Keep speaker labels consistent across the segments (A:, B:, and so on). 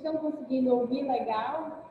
A: estão conseguindo ouvir legal?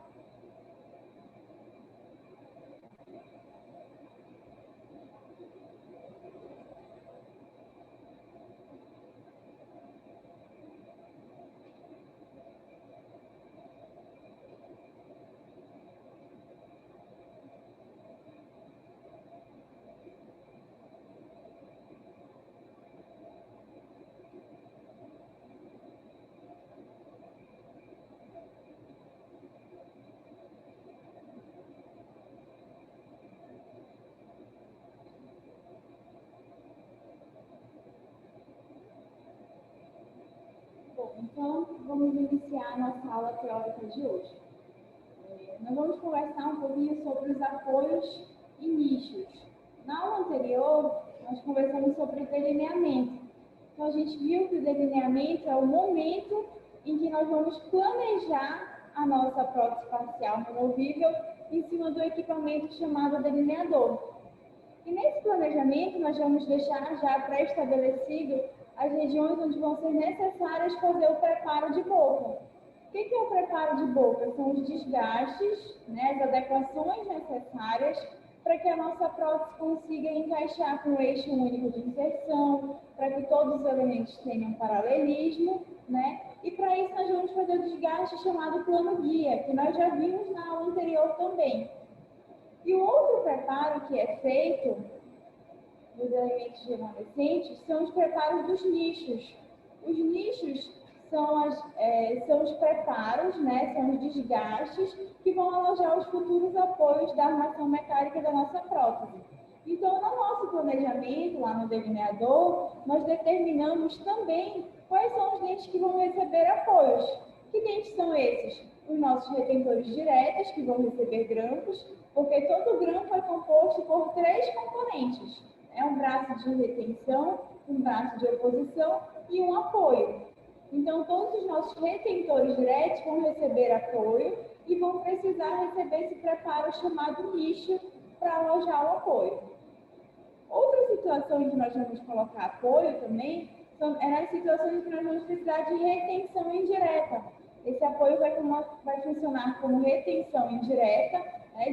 A: Então, vamos iniciar a nossa aula teórica de hoje. Nós vamos conversar um pouquinho sobre os apoios e nichos. Na aula anterior, nós conversamos sobre o delineamento. Então, a gente viu que o delineamento é o momento em que nós vamos planejar a nossa prótese facial removível em cima do equipamento chamado delineador. E nesse planejamento, nós vamos deixar já pré-estabelecido as regiões onde vão ser necessárias fazer o preparo de boca. O que é o preparo de boca? São os desgastes, as adequações necessárias para que a nossa prótese consiga encaixar com o eixo único de inserção, para que todos os elementos tenham paralelismo, E para isso nós vamos fazer o desgaste chamado plano guia, que nós já vimos na aula anterior também. E o outro preparo que é feito dos elementos remanescentes são os preparos dos nichos. Os nichos são os preparos, são os desgastes que vão alojar os futuros apoios da armação mecânica da nossa prótese. Então, no nosso planejamento, lá no delineador, nós determinamos também quais são os dentes que vão receber apoios. Que dentes são esses? Os nossos retentores diretos, que vão receber grampos, porque todo grampo é composto por 3 componentes. Um braço de retenção, um braço de oposição e um apoio. Então, todos os nossos retentores diretos vão receber apoio e vão precisar receber esse preparo chamado nicho para alojar o apoio. Outra situação em que nós vamos colocar apoio também é nas situações em que nós vamos precisar de retenção indireta. Esse apoio vai funcionar como retenção indireta,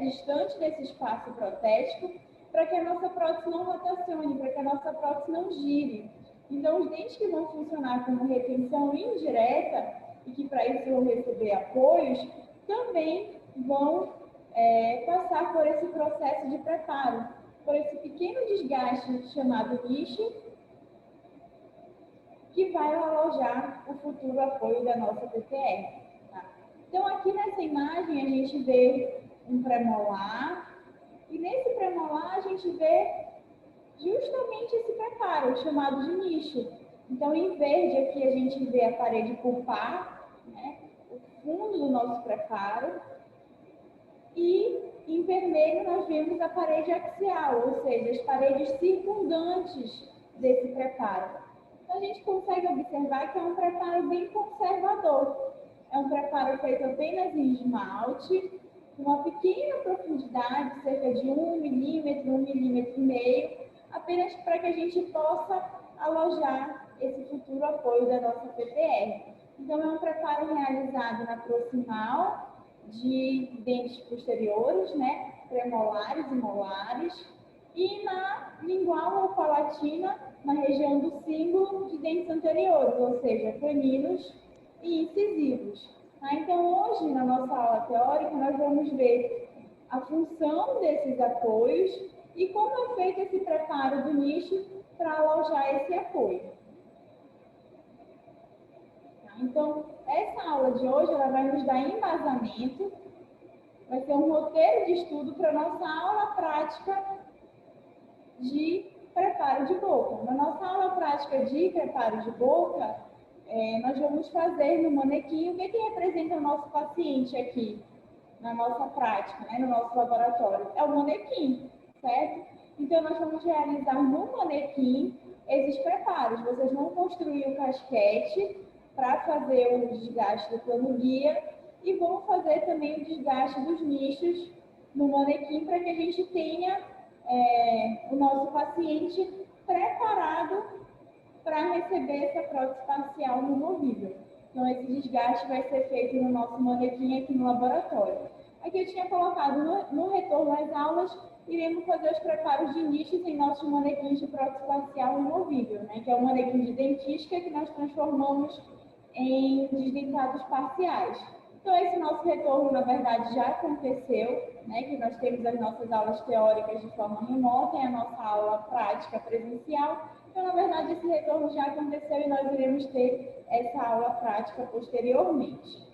A: distante desse espaço protético, para que a nossa prótese não rotacione, para que a nossa prótese não gire. Então, os dentes que vão funcionar como retenção indireta e que para isso vão receber apoios, também vão passar por esse processo de preparo, por esse pequeno desgaste chamado nicho, que vai alojar o futuro apoio da nossa PPR. Tá? Então, aqui nessa imagem, a gente vê um premolar, e nesse premolar a gente vê justamente esse preparo, chamado de nicho. Então, em verde aqui a gente vê a parede pulpar, o fundo do nosso preparo, e em vermelho nós vemos a parede axial, ou seja, as paredes circundantes desse preparo. Então, a gente consegue observar que é um preparo bem conservador. É um preparo feito apenas em esmalte, com uma pequena profundidade, cerca de 1 milímetro, 1,5 milímetro, apenas para que a gente possa alojar esse futuro apoio da nossa PPR. Então, é um preparo realizado na proximal de dentes posteriores, premolares e molares, e na lingual ou palatina, na região do cíngulo de dentes anteriores, ou seja, caninos e incisivos. Então, hoje, na nossa aula teórica, nós vamos ver a função desses apoios e como é feito esse preparo do nicho para alojar esse apoio. Então, essa aula de hoje ela vai nos dar embasamento, vai ser um roteiro de estudo para a nossa aula prática de preparo de boca. Na nossa aula prática de preparo de boca, nós vamos fazer no manequim o que representa o nosso paciente aqui, na nossa prática, no nosso laboratório. É o manequim, certo? Então, nós vamos realizar no manequim esses preparos. Vocês vão construir o casquete para fazer o desgaste do plano guia e vão fazer também o desgaste dos nichos no manequim para que a gente tenha o nosso paciente preparado para receber essa prótese facial removível. Então, esse desgaste vai ser feito no nosso manequim aqui no laboratório. Aqui eu tinha colocado no retorno às aulas, iremos fazer os preparos de nichos em nossos manequins de prótese facial removível, né? Que é o manequim de dentística que nós transformamos em desdentados parciais. Então, esse nosso retorno, na verdade, já aconteceu, né? Que nós temos as nossas aulas teóricas de forma remota e a nossa aula prática presencial. Então, na verdade, esse retorno já aconteceu e nós iremos ter essa aula prática posteriormente.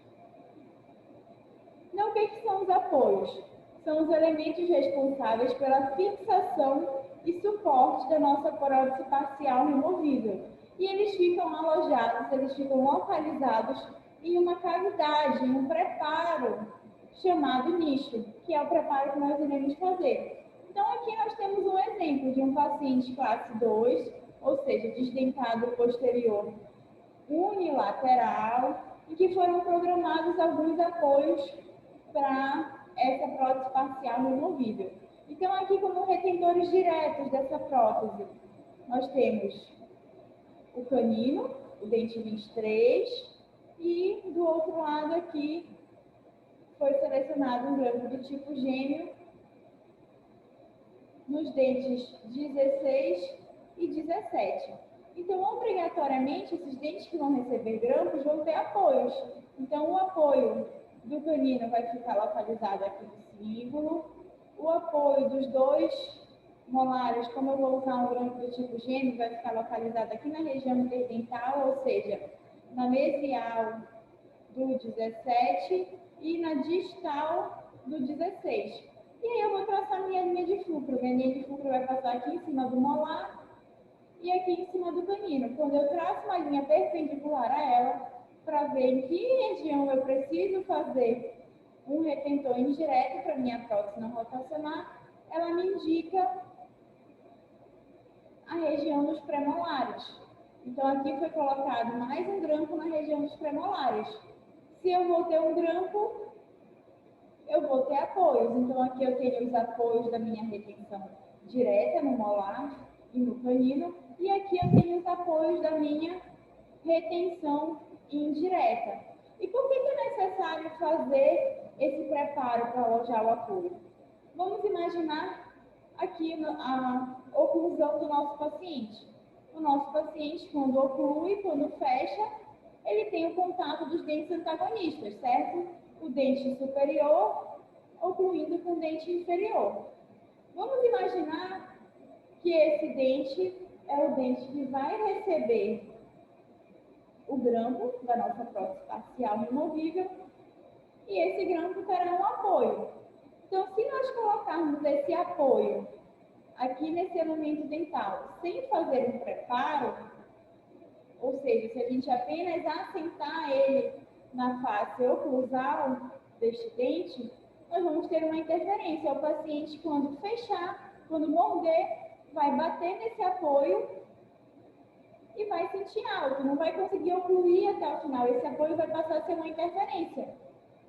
A: Então, o que são os apoios? São os elementos responsáveis pela fixação e suporte da nossa prótese parcial removível. E eles ficam alojados, eles ficam localizados em uma cavidade, em um preparo chamado nicho, que é o preparo que nós iremos fazer. Então, aqui nós temos um exemplo de um paciente classe 2, ou seja, desdentado posterior unilateral, em que foram programados alguns apoios para essa prótese parcial removível. Então, aqui como retentores diretos dessa prótese, nós temos o canino, o dente 23, e do outro lado aqui foi selecionado um granpo do tipo gêmeo nos dentes 16 e 17. Então, obrigatoriamente, esses dentes que vão receber grampos vão ter apoios. Então, o apoio do canino vai ficar localizado aqui no símbolo. O apoio dos dois molares, como eu vou usar um grampo do tipo gêmeo, vai ficar localizado aqui na região interdental, ou seja, na mesial do 17 e na distal do 16. E aí eu vou traçar minha linha de fulcro. Minha linha de fulcro vai passar aqui em cima do molar e aqui em cima do canino. Quando eu traço uma linha perpendicular a ela, para ver em que região eu preciso fazer um retentor indireto para minha prótese não rotacionar, ela me indica a região dos premolares. Então, aqui foi colocado mais um grampo na região dos premolares. Se eu vou ter um grampo, eu vou ter apoios. Então, aqui eu tenho os apoios da minha retenção direta no molar e no canino. E aqui eu tenho os apoios da minha retenção indireta. E por que é necessário fazer esse preparo para alojar o apoio? Vamos imaginar aqui a oclusão do nosso paciente. O nosso paciente, quando oclui, quando fecha, ele tem o contato dos dentes antagonistas, certo? O dente superior ocluindo com o dente inferior. Vamos imaginar que esse dente é o dente que vai receber o grampo da nossa prótese parcial removível e esse grampo terá um apoio. Então, se nós colocarmos esse apoio aqui nesse elemento dental sem fazer um preparo, ou seja, se a gente apenas assentar ele na face oclusal deste dente, nós vamos ter uma interferência. O paciente, quando fechar, quando morder, vai bater nesse apoio e vai sentir algo, não vai conseguir ocluir até o final. Esse apoio vai passar a ser uma interferência.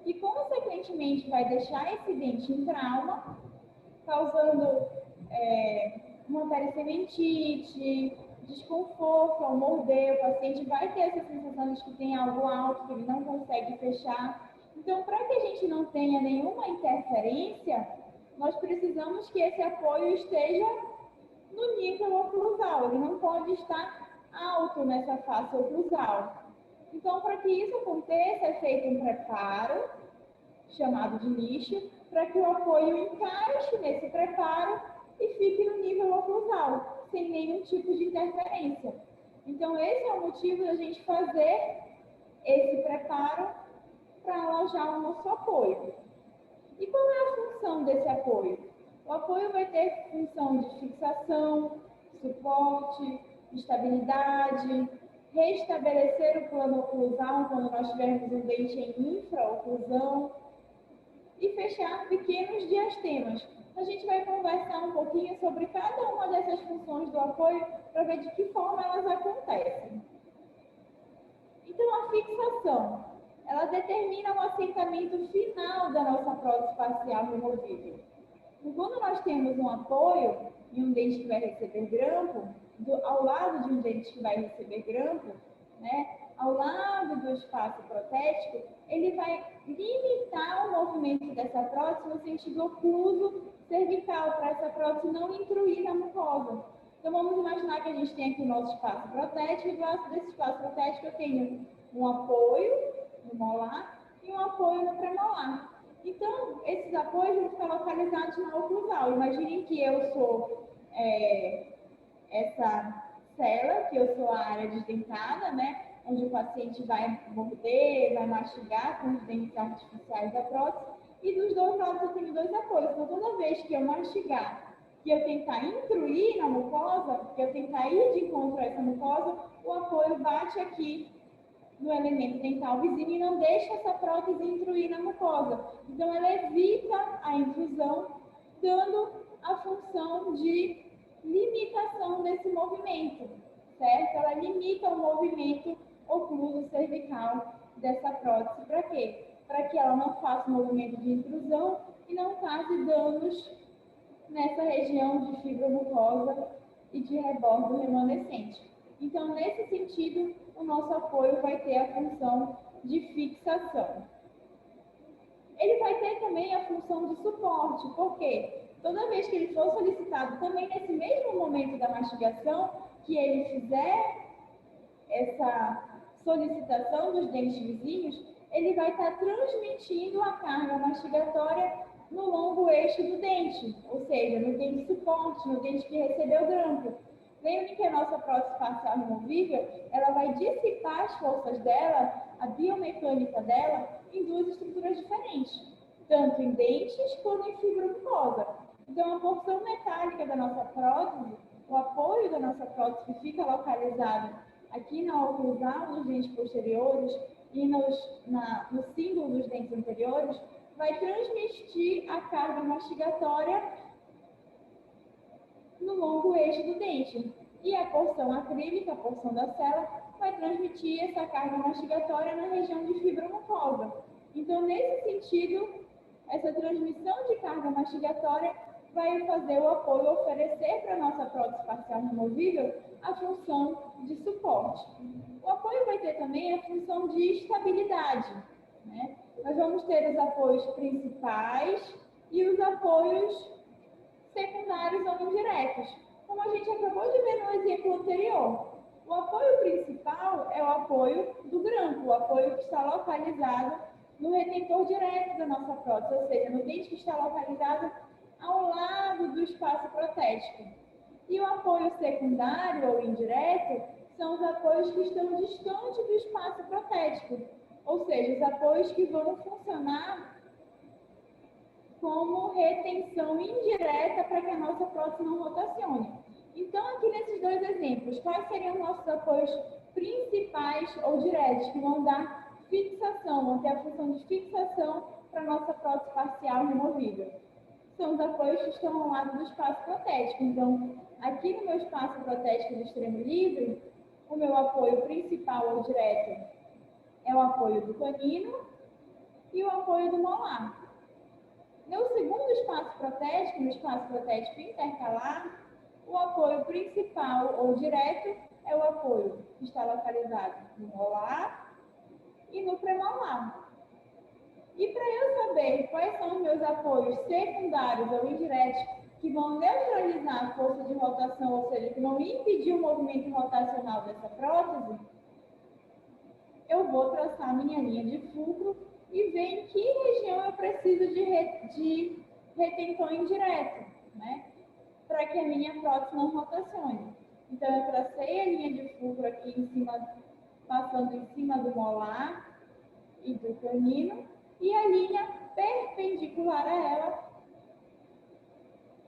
A: E, consequentemente, vai deixar esse dente em trauma, causando uma pericementite, desconforto ao morder. O paciente vai ter essa sensação de que tem algo alto, que ele não consegue fechar. Então, para que a gente não tenha nenhuma interferência, nós precisamos que esse apoio esteja no nível oclusal. Ele não pode estar alto nessa face oclusal. Então, para que isso aconteça, é feito um preparo, chamado de nicho, para que o apoio encaixe nesse preparo e fique no nível oclusal, sem nenhum tipo de interferência. Então, esse é o motivo da gente fazer esse preparo para alojar o nosso apoio. E qual é a função desse apoio? O apoio vai ter função de fixação, suporte, estabilidade, restabelecer o plano oclusal quando nós tivermos um dente em infraoclusão e fechar pequenos diastemas. A gente vai conversar um pouquinho sobre cada uma dessas funções do apoio para ver de que forma elas acontecem. Então, a fixação, ela determina o assentamento final da nossa prótese facial removível. E quando nós temos um apoio em um dente que vai receber grampo, ao lado de um dente que vai receber grampo, né, ao lado do espaço protético, ele vai limitar o movimento dessa prótese no sentido ocluso cervical, para essa prótese não intruir na mucosa. Então, vamos imaginar que a gente tem aqui o nosso espaço protético, e do lado desse espaço protético eu tenho um apoio no molar e um apoio no premolar. Então, esses apoios vão ficar localizados na oclusal. Imaginem que eu sou essa cela, que eu sou a área desdentada, né? Onde o paciente vai morder, vai mastigar com os dentes artificiais da prótese. E dos dois lados eu tenho dois apoios. Então, toda vez que eu mastigar, que eu tentar intruir na mucosa, que eu tentar ir de encontro a essa mucosa, o apoio bate aqui no elemento dental vizinho e não deixa essa prótese intruir na mucosa. Então, ela evita a intrusão, dando a função de limitação desse movimento, certo? Ela limita o movimento ocluso cervical dessa prótese. Para quê? Para que ela não faça movimento de intrusão e não cause danos nessa região de fibromucosa e de rebordo remanescente. Então, nesse sentido, o nosso apoio vai ter a função de fixação. Ele vai ter também a função de suporte, porque toda vez que ele for solicitado, também nesse mesmo momento da mastigação, que ele fizer essa solicitação dos dentes vizinhos, ele vai estar transmitindo a carga mastigatória no longo eixo do dente, ou seja, no dente suporte, no dente que recebeu grampo. Lembre que a nossa prótese facial removível, ela vai dissipar as forças dela, a biomecânica dela, em duas estruturas diferentes, tanto em dentes quanto em fibromucosa. Então, a porção metálica da nossa prótese, o apoio da nossa prótese que fica localizado aqui na oclusal dos dentes posteriores e no símbolo dos dentes anteriores, vai transmitir a carga mastigatória no longo eixo do dente. E a porção acrílica, a porção da cela, vai transmitir essa carga mastigatória na região de fibromucosa. Então, nesse sentido, essa transmissão de carga mastigatória vai fazer o apoio oferecer para a nossa prótese facial removível a função de suporte. O apoio vai ter também a função de estabilidade, né? Nós vamos ter os apoios principais e os apoios secundários ou indiretos, como a gente acabou de ver no exemplo anterior. O apoio principal é o apoio do grampo, o apoio que está localizado no retentor direto da nossa prótese, ou seja, no dente que está localizado ao lado do espaço protético. E o apoio secundário ou indireto são os apoios que estão distantes do espaço protético, ou seja, os apoios que vão funcionar como retenção indireta para que a nossa prótese não rotacione. Então, aqui nesses dois exemplos, quais seriam nossos apoios principais ou diretos, que vão dar fixação, vão ter a função de fixação para a nossa prótese facial removível? São os apoios que estão ao lado do espaço protético. Então, aqui no meu espaço protético do extremo livre, o meu apoio principal ou direto é o apoio do canino e o apoio do molar. No segundo espaço protético, no espaço protético intercalar, o apoio principal ou direto é o apoio que está localizado no molar e no premolar. E para eu saber quais são os meus apoios secundários ou indiretos que vão neutralizar a força de rotação, ou seja, que vão impedir o movimento rotacional dessa prótese, eu vou traçar minha linha de fulcro e ver em que região eu preciso de retentor indireto, né? Para que a minha prótese não rotacione. Então, eu tracei a linha de fulcro aqui em cima, passando em cima do molar e do canino, e a linha perpendicular a ela,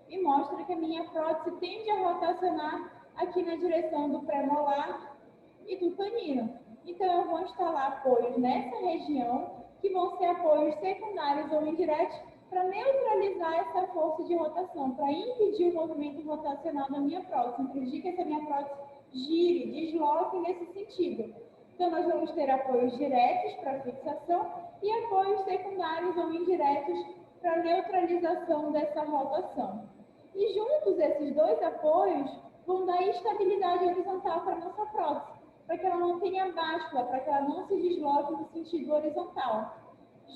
A: e mostra que a minha prótese tende a rotacionar aqui na direção do premolar e do canino. Então, eu vou instalar apoios nessa região, que vão ser apoios secundários ou indiretos, para neutralizar essa força de rotação, para impedir o movimento rotacional da minha prótese, impedir que essa minha prótese gire, desloque nesse sentido. Então, nós vamos ter apoios diretos para fixação e apoios secundários ou indiretos para neutralização dessa rotação. E juntos, esses dois apoios vão dar estabilidade horizontal para a nossa prótese, para que ela não tenha báscula, para que ela não se desloque no sentido horizontal.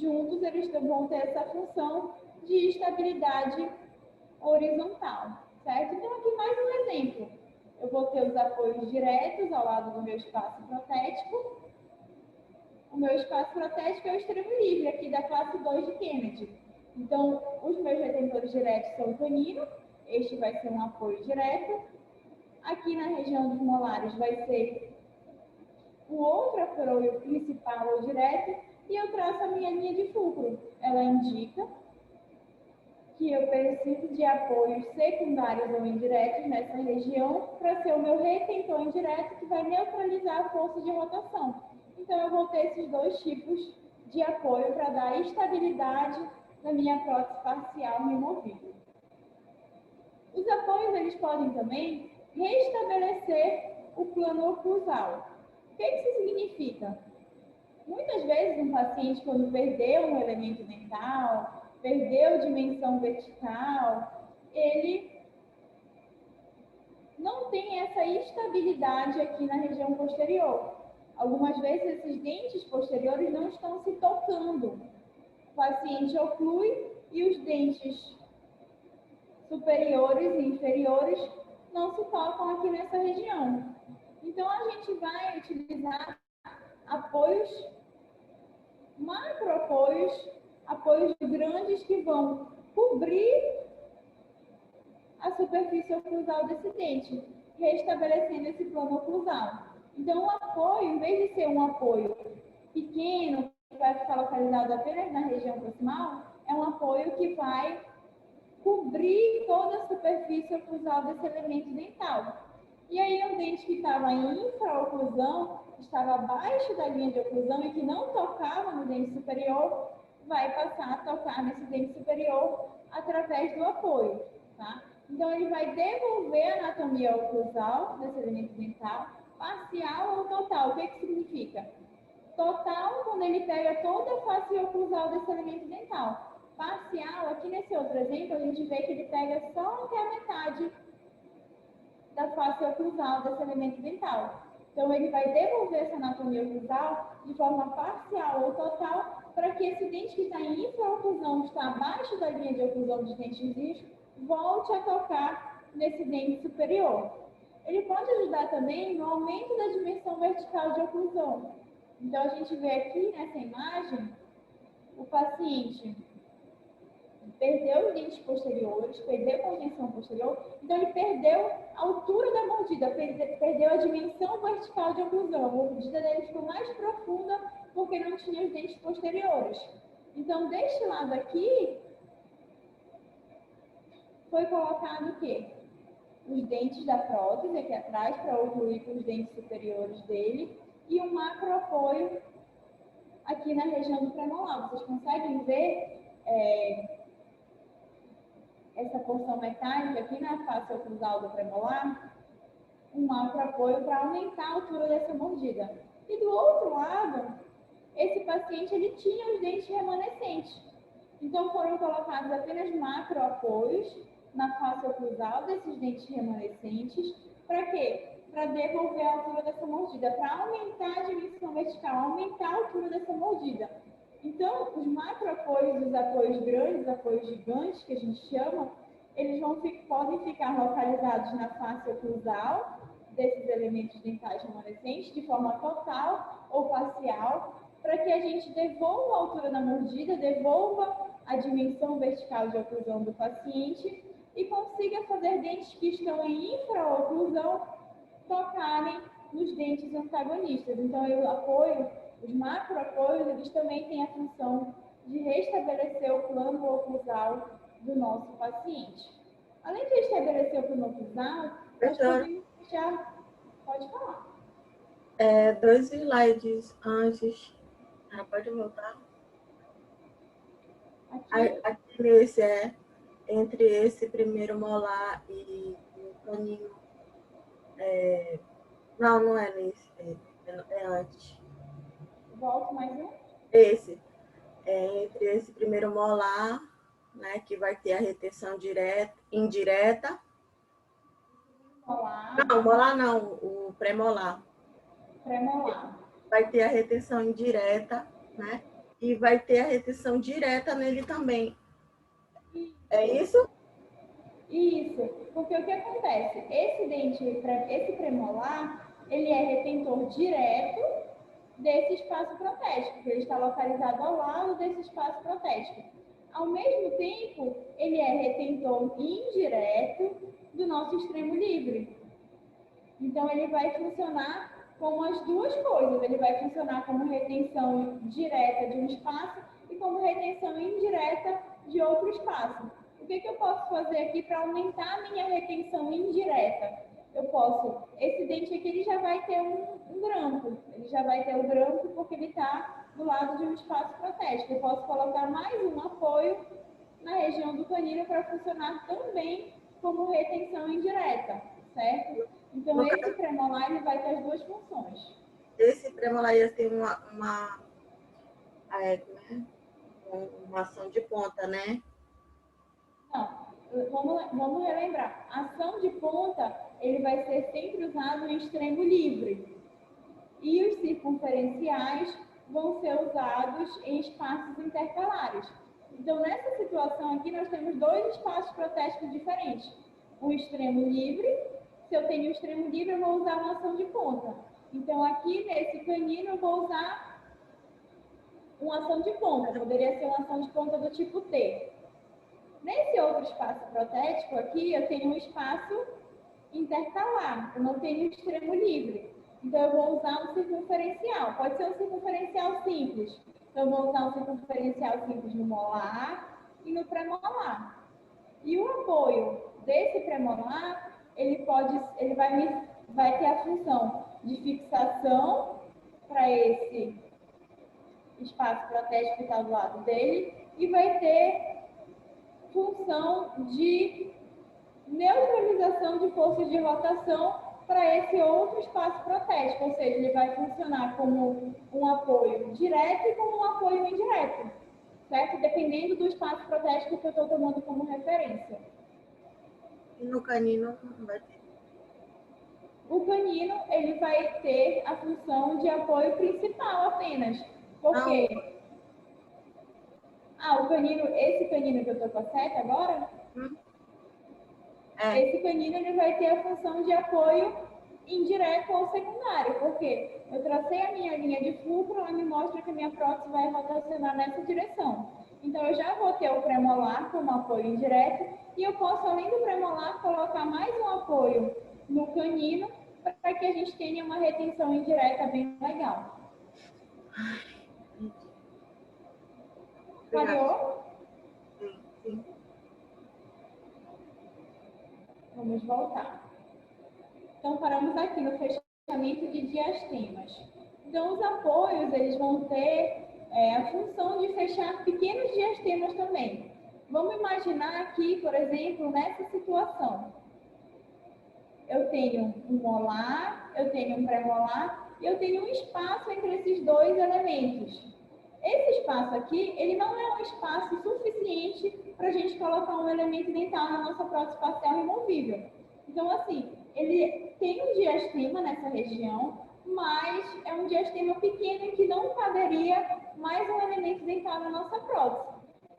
A: Juntos, eles vão ter essa função de estabilidade horizontal, certo? Então, aqui mais um exemplo. Eu vou ter os apoios diretos ao lado do meu espaço protético. O meu espaço protético é o extremo livre, aqui da classe 2 de Kennedy. Então, os meus retentores diretos são o canino, este vai ser um apoio direto. Aqui na região dos molares vai ser o outro apoio principal ou direto, e eu traço a minha linha de fulcro. Ela indica que eu preciso de apoios secundários ou indiretos nessa região para ser o meu retentor indireto que vai neutralizar a força de rotação. Então, eu vou ter esses dois tipos de apoio para dar estabilidade na minha prótese parcial removível. Os apoios, eles podem também restabelecer o plano oclusal. O que isso significa? Muitas vezes, um paciente, quando perdeu um elemento dental, perdeu dimensão vertical, ele não tem essa estabilidade aqui na região posterior. Algumas vezes, esses dentes posteriores não estão se tocando. O paciente oclui e os dentes superiores e inferiores não se tocam aqui nessa região. Então, a gente vai utilizar apoios, macroapoios, apoios grandes que vão cobrir a superfície oclusal desse dente, restabelecendo esse plano oclusal. Então, o apoio, em vez de ser um apoio pequeno, que vai ficar localizado apenas na região proximal, é um apoio que vai cobrir toda a superfície oclusal desse elemento dental. E aí, um dente que estava em infraoclusão, estava abaixo da linha de oclusão e que não tocava no dente superior, vai passar a tocar nesse dente superior através do apoio, tá? Então, ele vai devolver a anatomia oclusal desse elemento dental, parcial ou total. O que significa? Total, quando ele pega toda a face oclusal desse elemento dental. Parcial, aqui nesse outro exemplo, a gente vê que ele pega só até a metade da face oclusal desse elemento dental. Então, ele vai devolver essa anatomia oclusal de forma parcial ou total para que esse dente que está em infraoclusão, que está abaixo da linha de oclusão dos dentes vizinhos, volte a tocar nesse dente superior. Ele pode ajudar também no aumento da dimensão vertical de oclusão. Então, a gente vê aqui nessa imagem o paciente perdeu os dentes posteriores, perdeu a contenção posterior, então ele perdeu a altura da mordida, perdeu a dimensão vertical de oclusão. A mordida dele ficou mais profunda porque não tinha os dentes posteriores. Então, deste lado aqui, foi colocado o quê? Os dentes da prótese aqui atrás, para ocluir com os dentes superiores dele, e um macroapoio aqui na região do premolar. Vocês conseguem ver essa porção metálica aqui na face oclusal do premolar? Um macroapoio para aumentar a altura dessa mordida. E do outro lado, esse paciente ele tinha os dentes remanescentes. Então, foram colocados apenas macroapoios na face oclusal desses dentes remanescentes. Para quê? Para devolver a altura dessa mordida, para aumentar a dimensão vertical, aumentar a altura dessa mordida. Então, os macroapoios, os apoios grandes, os apoios gigantes, que a gente chama, eles podem ficar localizados na face oclusal desses elementos dentais remanescentes, de forma total ou parcial, para que a gente devolva a altura da mordida, devolva a dimensão vertical de oclusão do paciente e consiga fazer dentes que estão em infraoclusão tocarem nos dentes antagonistas. Então, eu apoio, os macroapoios, eles também têm a função de restabelecer o plano oclusal do nosso paciente. Além de restabelecer o plano oclusal, nós podemos já... Pode falar.
B: 2 slides antes. Pode voltar? Aqui nesse entre esse primeiro molar e o canino. Não é nesse, é antes.
A: Volto mais um.
B: Esse. Entre esse primeiro molar, né, que vai ter a retenção indireta.
A: Molar.
B: Não, molar não, o pré-molar.
A: Premolar.
B: Vai ter a retenção indireta, né? E vai ter a retenção direta nele também. É isso?
A: Isso, porque o que acontece? Esse premolar, ele é retentor direto desse espaço protético, que ele está localizado ao lado desse espaço protético. Ao mesmo tempo, ele é retentor indireto do nosso extremo livre. Então, ele vai funcionar como as duas coisas. Ele vai funcionar como retenção direta de um espaço e como retenção indireta de outro espaço. O que eu posso fazer aqui para aumentar a minha retenção indireta? Eu posso, esse dente aqui ele já vai ter um grampo. Ele já vai ter o grampo porque ele está do lado de um espaço protético. Eu posso colocar mais um apoio na região do canino para funcionar também como retenção indireta, certo? Então,
B: No
A: esse
B: caso,
A: premolar ele vai ter as duas funções.
B: esse premolar ia ter uma ação de ponta, né?
A: Não, vamos relembrar. A ação de ponta, ele vai ser sempre usado em extremo livre. E os circunferenciais vão ser usados em espaços intercalares. Então, nessa situação aqui, nós temos dois espaços protéticos diferentes. O extremo livre, se eu tenho o extremo livre, eu vou usar uma ação de ponta. Então, aqui nesse canino, eu vou usar uma ação de ponta. Poderia ser uma ação de ponta do tipo T. Nesse outro espaço protético aqui, eu tenho um espaço intercalar, eu não tenho extremo livre. Então, eu vou usar um circunferencial. Pode ser um circunferencial simples. Então, eu vou usar um circunferencial simples no molar e no premolar. E o apoio desse premolar, vai ter a função de fixação para esse espaço protético que está do lado dele e vai ter função de neutralização de forças de rotação para esse outro espaço protético, ou seja, ele vai funcionar como um apoio direto e como um apoio indireto, certo? Dependendo do espaço protético que eu estou tomando como referência.
B: E no canino não vai ter.
A: O canino, ele vai ter a função de apoio principal apenas. Por quê? Esse canino que eu estou com a seta agora, esse canino ele vai ter a função de apoio indireto ou secundário, porque eu tracei a minha linha de fulcro, ela me mostra que a minha prótese vai rotacionar nessa direção. Então, eu já vou ter o premolar como apoio indireto e eu posso, além do premolar, colocar mais um apoio no canino para que a gente tenha uma retenção indireta bem legal. Falhou?
B: Sim.
A: Vamos voltar. Então, paramos aqui no fechamento de diastemas. Então, os apoios, eles vão ter a função de fechar pequenos diastemas também. Vamos imaginar aqui, por exemplo, nessa situação. Eu tenho um molar, eu tenho um premolar e eu tenho um espaço entre esses dois elementos. Esse espaço aqui, ele não é um espaço suficiente para a gente colocar um elemento dental na nossa prótese facial removível. Então, assim, ele tem um diastema nessa região, mas é um diastema pequeno em que não caberia mais um elemento dental na nossa prótese.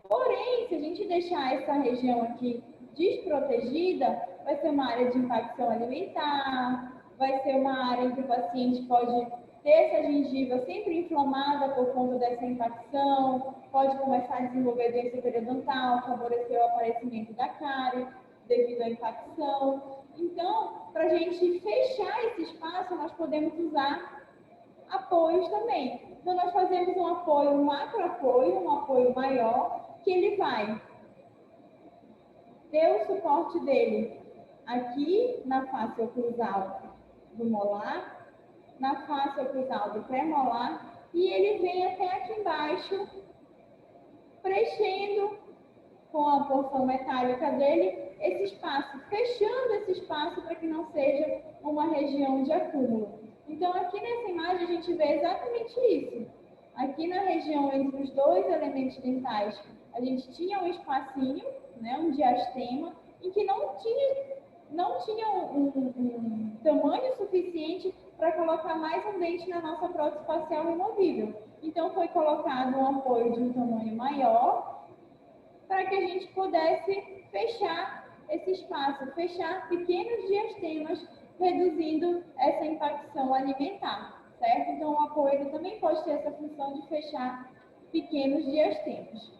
A: Porém, se a gente deixar essa região aqui desprotegida, vai ser uma área de infecção alimentar, vai ser uma área em que o paciente pode ter essa gengiva sempre inflamada por conta dessa infecção, pode começar a desenvolver doença periodontal, favorecer o aparecimento da cárie devido à infecção. Então, para a gente fechar esse espaço, nós podemos usar apoios também. Então, nós fazemos um apoio, um macro-apoio, um apoio maior, que ele vai ter o suporte dele aqui na face oclusal do molar, na face oclusal do pré-molar, e ele vem até aqui embaixo, preenchendo com a porção metálica dele esse espaço, fechando esse espaço para que não seja uma região de acúmulo. Então, aqui nessa imagem, a gente vê exatamente isso. Aqui na região entre os dois elementos dentais, a gente tinha um espacinho, né, um diastema, em que não tinha um tamanho suficiente para colocar mais um dente na nossa prótese facial removível. Então, foi colocado um apoio de um tamanho maior para que a gente pudesse fechar esse espaço, fechar pequenos diastemas, reduzindo essa impacção alimentar, certo? Então, o apoio também pode ter essa função de fechar pequenos diastemas.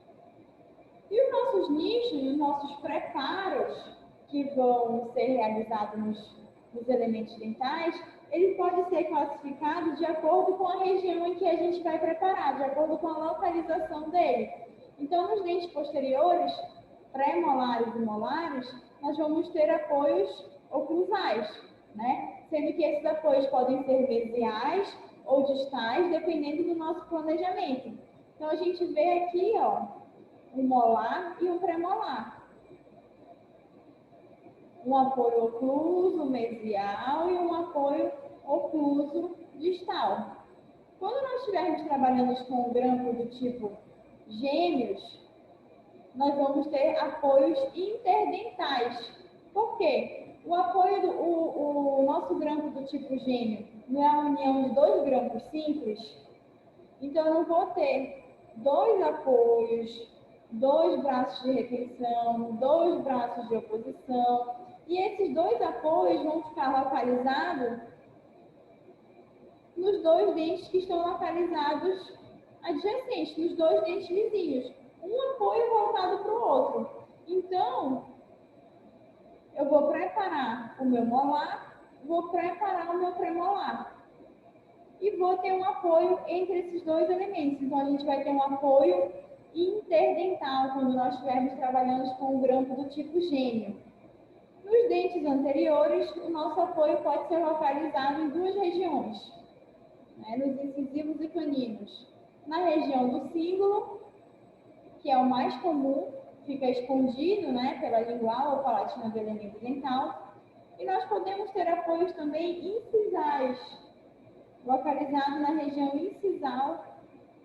A: E os nossos nichos, os nossos preparos que vão ser realizados nos elementos dentais, ele pode ser classificado de acordo com a região em que a gente vai preparar, de acordo com a localização dele. Então, nos dentes posteriores, pré-molares e molares, nós vamos ter apoios oclusais, né? Sendo que esses apoios podem ser mesiais ou distais, dependendo do nosso planejamento. Então, a gente vê aqui, ó, um molar e um pré-molar. Um apoio ocluso mesial e um apoio ocluso distal. Quando nós estivermos trabalhando com um grampo do tipo gêmeos, nós vamos ter apoios interdentais. Por quê? O nosso grampo do tipo gêmeo não é a união de dois grampos simples, então eu não vou ter dois apoios, dois braços de retenção, dois braços de oposição, e esses dois apoios vão ficar localizados nos dois dentes que estão localizados adjacentes, nos dois dentes vizinhos. Um apoio voltado para o outro. Então, eu vou preparar o meu molar, vou preparar o meu premolar. E vou ter um apoio entre esses dois elementos. Então, a gente vai ter um apoio interdental quando nós estivermos trabalhando com um grampo do tipo gêmeo. Nos dentes anteriores, o nosso apoio pode ser localizado em duas regiões, né, nos incisivos e caninos. Na região do cíngulo, que é o mais comum, fica escondido, né, pela lingual ou palatina do elemento dental. E nós podemos ter apoios também incisais, localizados na região incisal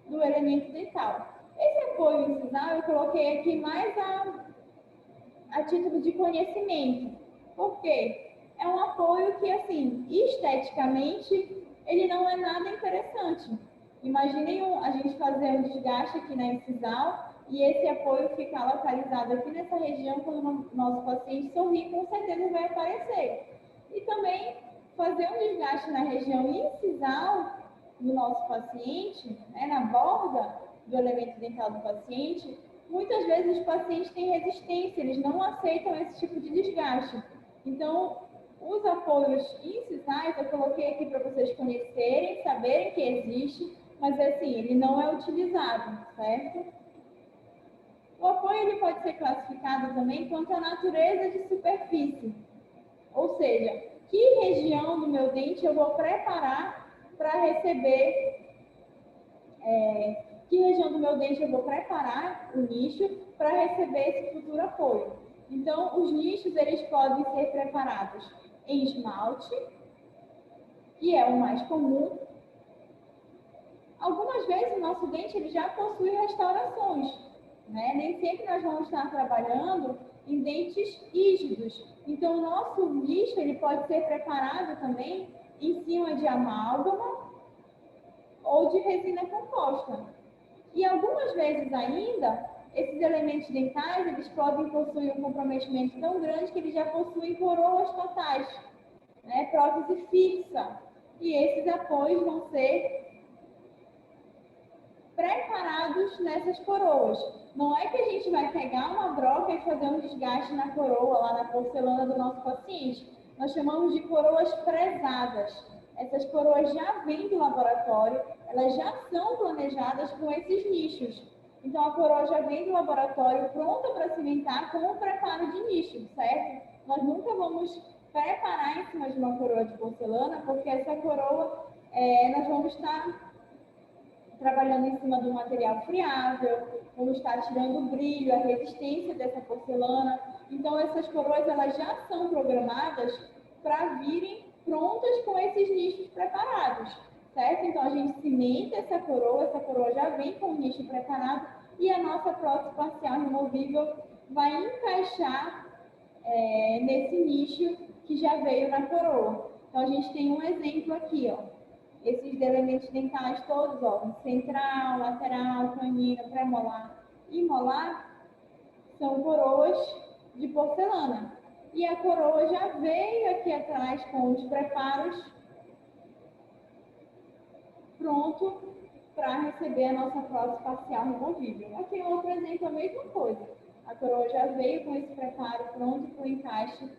A: do elemento dental. Esse apoio incisal eu coloquei aqui mais a título de conhecimento. Por quê? É um apoio que, assim, esteticamente, ele não é nada interessante. Imaginem a gente fazer um desgaste aqui na incisal e esse apoio ficar localizado aqui nessa região, quando o nosso paciente sorrir, com certeza vai aparecer. E também fazer um desgaste na região incisal do nosso paciente, né, na borda do elemento dental do paciente, muitas vezes os pacientes têm resistência, eles não aceitam esse tipo de desgaste. Então, os apoios incisais eu coloquei aqui para vocês conhecerem, saberem que existe, mas assim, ele não é utilizado, certo? O apoio ele pode ser classificado também quanto à natureza de superfície, ou seja, que região do meu dente eu vou preparar para receber, que região do meu dente eu vou preparar o nicho para receber esse futuro apoio. Então, os nichos eles podem ser preparados em esmalte, que é o mais comum. Algumas vezes o nosso dente ele já possui restaurações, né? Nem sempre nós vamos estar trabalhando em dentes rígidos. Então, o nosso nicho ele pode ser preparado também em cima de amálgama ou de resina composta. E algumas vezes ainda, esses elementos dentais eles podem possuir um comprometimento tão grande que eles já possuem coroas totais, né? Prótese fixa. E esses apoios vão ser preparados nessas coroas. Não é que a gente vai pegar uma broca e fazer um desgaste na coroa, lá na porcelana do nosso paciente. Nós chamamos de coroas prezadas. Essas coroas já vêm do laboratório, elas já são planejadas com esses nichos. Então, a coroa já vem do laboratório pronta para cimentar com o preparo de nicho, certo? Nós nunca vamos preparar em cima de uma coroa de porcelana, porque essa coroa, nós vamos estar trabalhando em cima do material friável, vamos estar tirando o brilho, a resistência dessa porcelana. Então, essas coroas elas já são programadas para virem prontas com esses nichos preparados, certo? Então, a gente cimenta essa coroa já vem com o nicho preparado e a nossa prótese facial removível vai encaixar nesse nicho que já veio na coroa. Então, a gente tem um exemplo aqui, ó. Esses elementos dentais todos, ó, central, lateral, canino, premolar e molar, são coroas de porcelana. E a coroa já veio aqui atrás com os preparos pronto para receber a nossa prótese facial removível. Aqui é outro exemplo, a mesma coisa. A coroa já veio com esse preparo pronto para o encaixe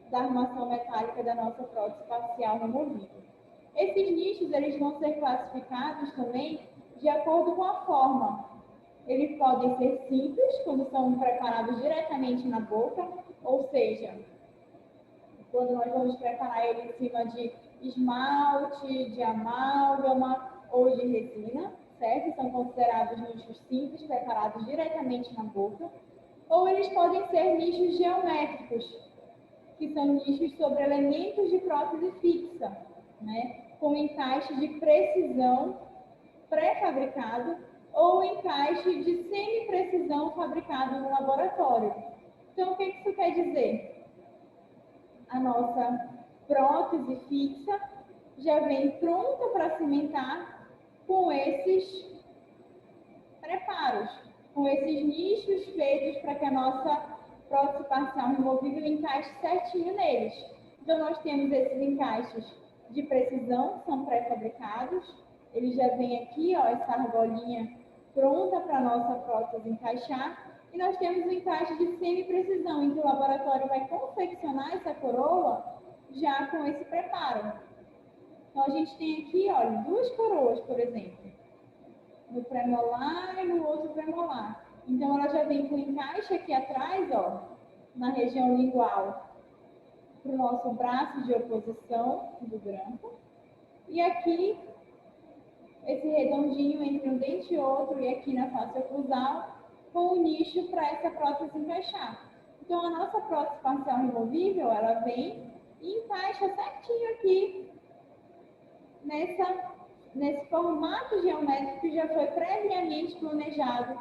A: da armação metálica da nossa prótese facial removível. Esses nichos eles vão ser classificados também de acordo com a forma. Eles podem ser simples, quando são preparados diretamente na boca, ou seja, quando nós vamos preparar ele em cima de esmalte, de amálgama ou de resina, certo? São considerados nichos simples, preparados diretamente na boca. Ou eles podem ser nichos geométricos, que são nichos sobre elementos de prótese fixa, né? Com encaixe de precisão pré-fabricado ou encaixe de semi-precisão fabricado no laboratório. Então, o que isso quer dizer? A nossa prótese fixa já vem pronta para cimentar com esses preparos, com esses nichos feitos para que a nossa prótese parcial removível encaixe certinho neles. Então, nós temos esses encaixes de precisão, que são pré-fabricados. Ele já vem aqui, ó, essa argolinha pronta para a nossa prótese encaixar. E nós temos o encaixe de semi-precisão, em que o laboratório vai confeccionar essa coroa já com esse preparo. Então, a gente tem aqui, olha, duas coroas, por exemplo, no premolar e no outro premolar. Então, ela já vem com encaixe aqui atrás, ó, na região lingual, para o nosso braço de oposição do grampo. E aqui, esse redondinho entre um dente e outro, e aqui na face oclusal, com o nicho para essa prótese encaixar. Então, a nossa prótese parcial removível, ela vem e encaixa certinho aqui nesse formato geométrico que já foi previamente planejado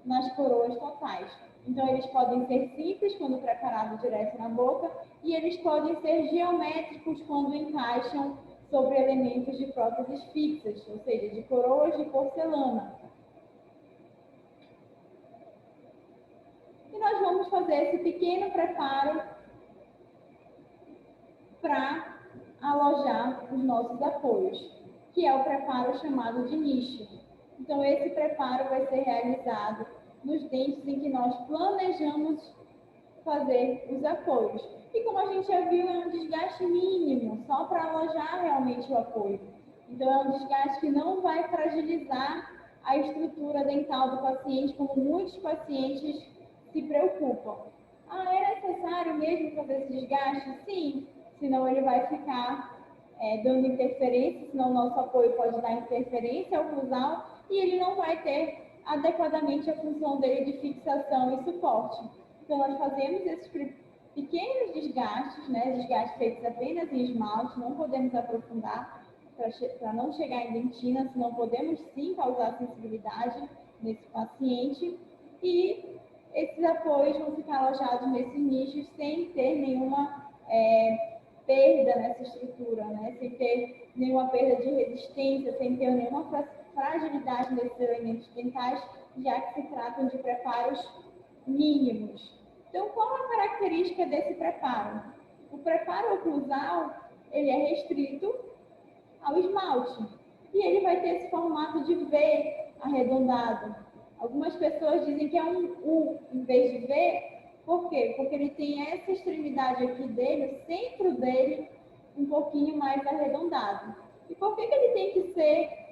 A: nas coroas totais. Então, eles podem ser simples quando preparado direto na boca e eles podem ser geométricos quando encaixam sobre elementos de próteses fixas, ou seja, de coroas de porcelana. E nós vamos fazer esse pequeno preparo para alojar os nossos apoios, que é o preparo chamado de nicho. Então, esse preparo vai ser realizado nos dentes em que nós planejamos fazer os apoios. E como a gente já viu, é um desgaste mínimo, só para alojar realmente o apoio. Então, é um desgaste que não vai fragilizar a estrutura dental do paciente, como muitos pacientes se preocupam. Ah, é necessário mesmo fazer esse desgaste? Sim, senão ele vai ficar dando interferência, senão o nosso apoio pode dar interferência oclusal e ele não vai ter adequadamente a função dele de fixação e suporte. Então, nós fazemos esses pequenos desgastes, né, desgastes feitos apenas em esmalte, não podemos aprofundar para não chegar em dentina, senão podemos sim causar sensibilidade nesse paciente. E esses apoios vão ficar alojados nesses nichos sem ter nenhuma perda nessa estrutura, né? Sem ter nenhuma perda de resistência, sem ter nenhuma fragilidade nesses elementos dentais, já que se tratam de preparos mínimos. Então, qual a característica desse preparo? O preparo oclusal, ele é restrito ao esmalte e ele vai ter esse formato de V arredondado. Algumas pessoas dizem que é um U em vez de V. Por quê? Porque ele tem essa extremidade aqui dele, o centro dele, um pouquinho mais arredondado. E por que ele tem que ser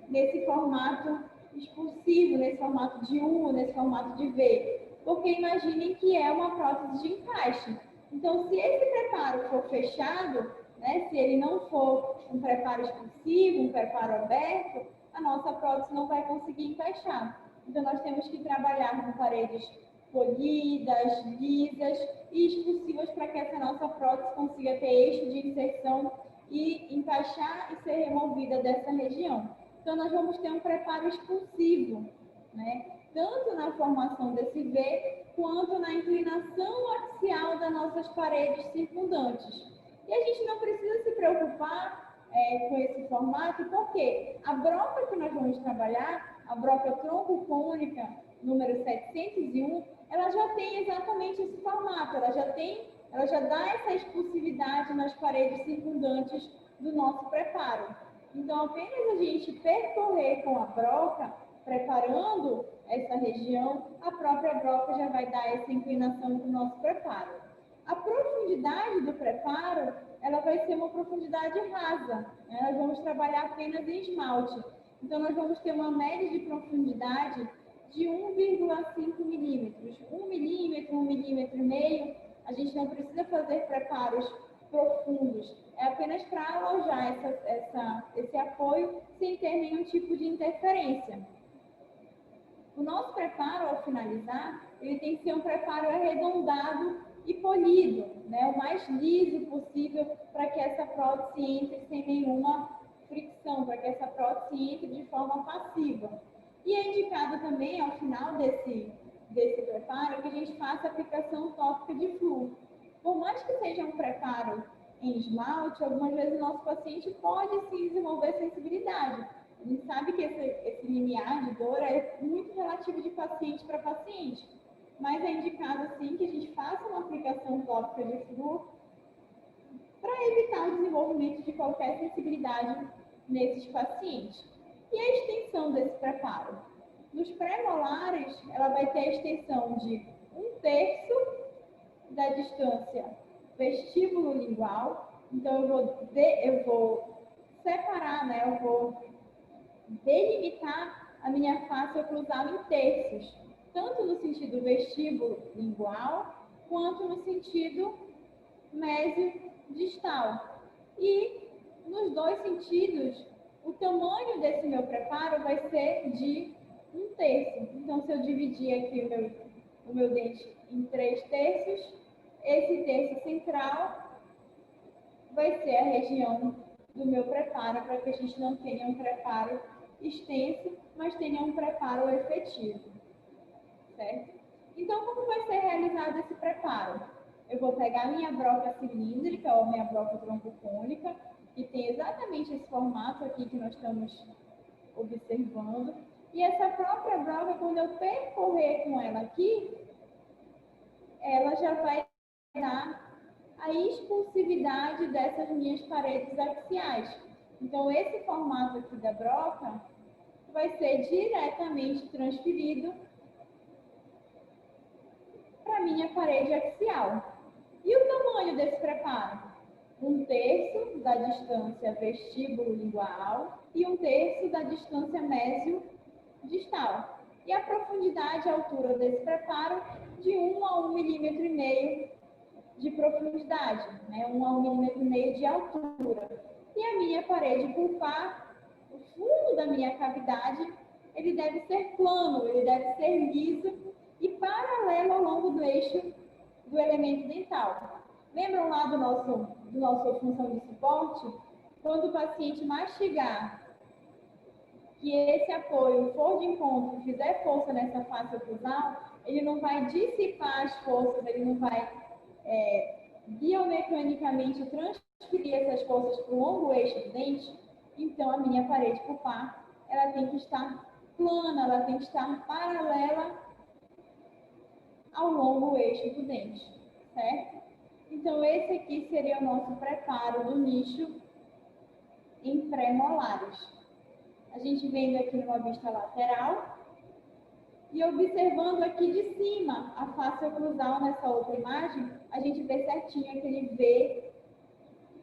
A: nesse formato expulsivo, nesse formato de U, nesse formato de V? Porque imaginem que é uma prótese de encaixe. Então, se esse preparo for fechado, né, se ele não for um preparo expulsivo, um preparo aberto, a nossa prótese não vai conseguir encaixar. Então, nós temos que trabalhar com paredes polidas, lisas e expulsivas para que essa nossa prótese consiga ter eixo de inserção e encaixar e ser removida dessa região. Então, nós vamos ter um preparo expulsivo, né? Tanto na formação desse V, quanto na inclinação axial das nossas paredes circundantes. E a gente não precisa se preocupar com esse formato, porque a broca que nós vamos trabalhar, a broca tronco-cônica número 701, ela já tem exatamente esse formato, ela já dá essa expulsividade nas paredes circundantes do nosso preparo. Então, apenas a gente percorrer com a broca, preparando essa região, a própria broca já vai dar essa inclinação para o nosso preparo. A profundidade do preparo, ela vai ser uma profundidade rasa, né? Nós vamos trabalhar apenas em esmalte. Então, nós vamos ter uma média de profundidade de 1,5 milímetros. 1 milímetro, 1,5 milímetros, a gente não precisa fazer preparos profundos. É apenas para alojar esse apoio sem ter nenhum tipo de interferência. O nosso preparo, ao finalizar, ele tem que ser um preparo arredondado e polido, né? O mais liso possível para que essa prótese entre sem nenhuma fricção, para que essa prótese entre de forma passiva. E é indicado também, ao final desse preparo, que a gente faça a aplicação tópica de flúor. Por mais que seja um preparo em esmalte, algumas vezes o nosso paciente pode sim desenvolver sensibilidade. A gente sabe que esse limiar de dor é muito relativo de paciente para paciente, mas é indicado sim que a gente faça uma aplicação tópica de flúor para evitar o desenvolvimento de qualquer sensibilidade nesses pacientes. E a extensão desse preparo? Nos pré-molares, ela vai ter a extensão de 1/3 da distância vestíbulo-lingual. Então, eu vou separar, né? Eu vou delimitar a minha face oclusal em terços, tanto no sentido vestíbulo-lingual, quanto no sentido mésio-distal. E, nos dois sentidos, o tamanho desse meu preparo vai ser de 1/3. Então, se eu dividir aqui o meu dente em 3/3, esse terço central vai ser a região do meu preparo, para que a gente não tenha um preparo extenso, mas tenha um preparo efetivo, certo? Então, como vai ser realizado esse preparo? Eu vou pegar minha broca cilíndrica ou minha broca troncocônica, que tem exatamente esse formato aqui que nós estamos observando, e essa própria broca, quando eu percorrer com ela aqui, ela já vai dar a expulsividade dessas minhas paredes axiais. Então, esse formato aqui da broca vai ser diretamente transferido para a minha parede axial. E o tamanho desse preparo? 1/3 da distância vestíbulo-lingual e 1/3 da distância mésio-distal. E a profundidade e altura desse preparo de 1 a 1,5 milímetros de profundidade, né? 1 a 1,5 milímetros de altura. E a minha parede pulpar, o fundo da minha cavidade, ele deve ser plano, ele deve ser liso e paralelo ao longo do eixo do elemento dental. Lembram lá do nosso função de suporte? Quando o paciente mastigar, que esse apoio for de encontro e fizer força nessa face oclusal, ele não vai dissipar as forças, ele não vai biomecanicamente transferir essas forças para o longo eixo do dente. Então, a minha parede pulpar, ela tem que estar plana, ela tem que estar paralela ao longo eixo do dente, certo? Então, esse aqui seria o nosso preparo do nicho em pré-molares. A gente vendo aqui numa vista lateral e observando aqui de cima a face oclusal nessa outra imagem, a gente vê certinho aquele V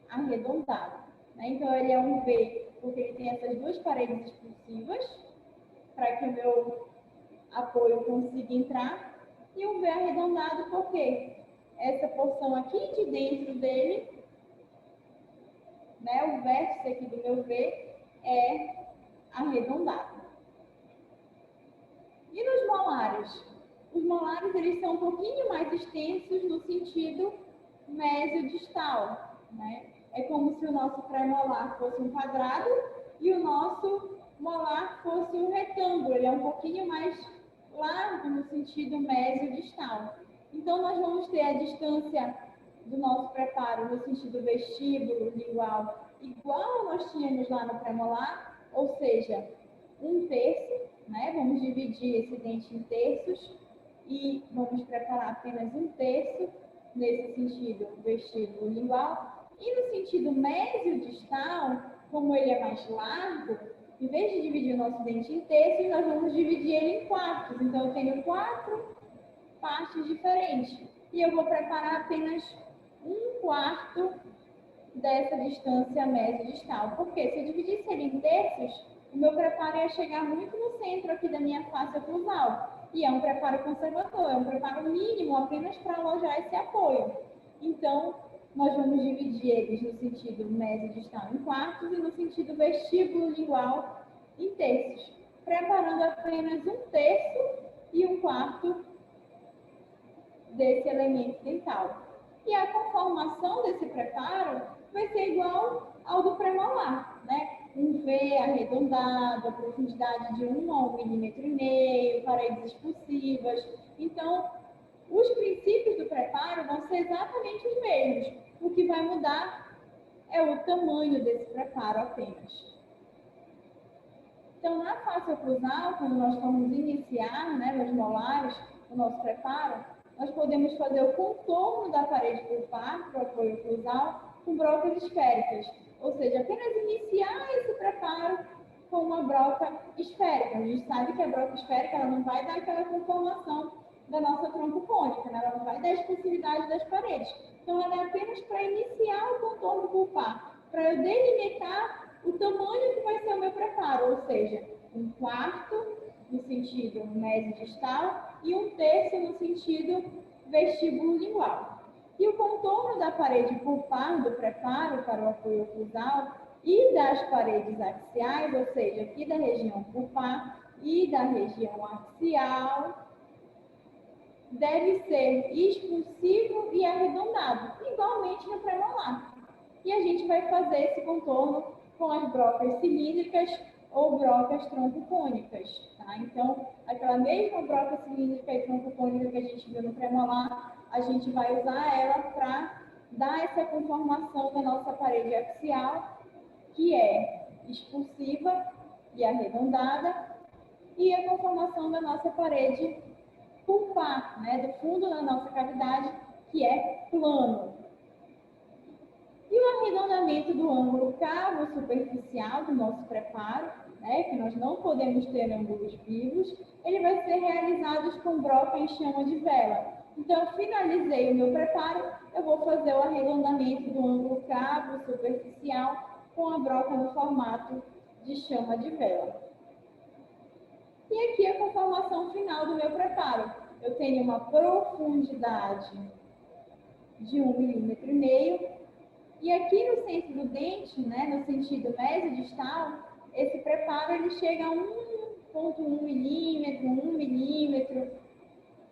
A: arredondado, né? Então, ele é um V porque ele tem essas duas paredes expulsivas para que o meu apoio consiga entrar, e um V arredondado porque essa porção aqui de dentro dele, né, o vértice aqui do meu V é arredondado. E nos molares? Os molares, eles são um pouquinho mais extensos no sentido mésio-distal, né? É como se o nosso pré-molar fosse um quadrado e o nosso molar fosse um retângulo. Ele é um pouquinho mais largo no sentido mesio-distal. Então, nós vamos ter a distância do nosso preparo no sentido vestíbulo, lingual, igual nós tínhamos lá no premolar, ou seja, 1/3, né? Vamos dividir esse dente em terços e vamos preparar apenas 1/3 nesse sentido vestíbulo lingual. E no sentido mesio-distal, como ele é mais largo, em vez de dividir o nosso dente em terços, nós vamos dividir ele em quartos. Então, eu tenho 4 partes diferentes. E eu vou preparar apenas 1/4 dessa distância mesio-distal. Porque se eu dividisse ele em terços, o meu preparo ia chegar muito no centro aqui da minha face oclusal. E é um preparo conservador, é um preparo mínimo apenas para alojar esse apoio. Então, nós vamos dividir eles no sentido mesio-distal em quartos e no sentido vestíbulo lingual em terços, preparando apenas 1/3 e 1/4 desse elemento dental. E a conformação desse preparo vai ser igual ao do premolar, né? Um V arredondado, a profundidade de 1 a 1,5 mm, paredes expulsivas. Então, os princípios do preparo vão ser exatamente os mesmos. O que vai mudar é o tamanho desse preparo apenas. Então, na face oclusal, quando nós formos iniciar, né, nos molares, o nosso preparo, nós podemos fazer o contorno da parede pulpar para o apoio oclusal com brocas esféricas. Ou seja, apenas iniciar esse preparo com uma broca esférica. A gente sabe que a broca esférica ela não vai dar aquela conformação da nossa troncocônica, né? Ela não vai dar a expulsividade das paredes. Então, ela é apenas para iniciar o contorno pulpar, para eu delimitar o tamanho que vai ser o meu preparo, ou seja, 1/4 no sentido mesio-distal e 1/3 no sentido vestíbulo lingual. E o contorno da parede pulpar do preparo para o apoio oclusal e das paredes axiais, ou seja, aqui da região pulpar e da região axial, deve ser expulsivo e arredondado, igualmente no premolar. E a gente vai fazer esse contorno com as brocas cilíndricas ou brocas troncocônicas, tá? Então, aquela mesma broca cilíndrica e troncocônica que a gente viu no premolar, a gente vai usar ela para dar essa conformação da nossa parede axial, que é expulsiva e arredondada, e a conformação da nossa parede pulpar, né, do fundo da nossa cavidade, que é plano. E o arredondamento do ângulo cavo superficial do nosso preparo, né, que nós não podemos ter ângulos vivos, ele vai ser realizado com broca em chama de vela. Então, eu finalizei o meu preparo, eu vou fazer o arredondamento do ângulo cavo superficial com a broca no formato de chama de vela. E aqui a conformação final do meu preparo. Eu tenho uma profundidade de 1,5 mm. E aqui no centro do dente, né, no sentido mesio-distal, esse preparo ele chega a 1,1 mm, 1 mm,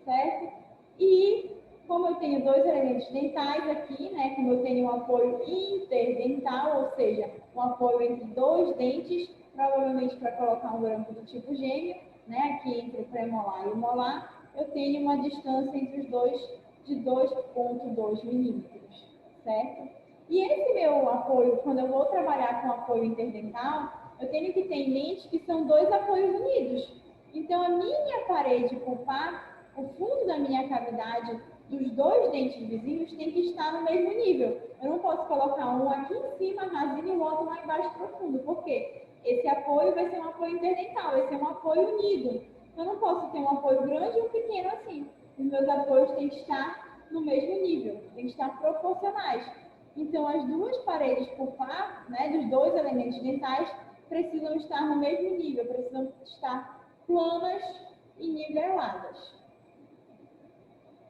A: certo? E como eu tenho dois elementos dentais aqui, né, como eu tenho um apoio interdental, ou seja, um apoio entre dois dentes, provavelmente para colocar um grampo do tipo gêmeo, né, aqui entre o premolar e o molar, eu tenho uma distância entre os dois de 2,2 milímetros, certo? E esse meu apoio, quando eu vou trabalhar com apoio interdental, eu tenho que ter em mente que são dois apoios unidos. Então, a minha parede pulpar, o fundo da minha cavidade dos dois dentes vizinhos tem que estar no mesmo nível. Eu não posso colocar um aqui em cima, rasinho, e o outro lá embaixo profundo. Por quê? Esse apoio vai ser um apoio interdental, vai ser um apoio unido. Eu não posso ter um apoio grande e um pequeno assim. Os meus apoios têm que estar no mesmo nível, têm que estar proporcionais. Então, as duas paredes pulpar, né, dos dois elementos dentais, precisam estar no mesmo nível, precisam estar planas e niveladas.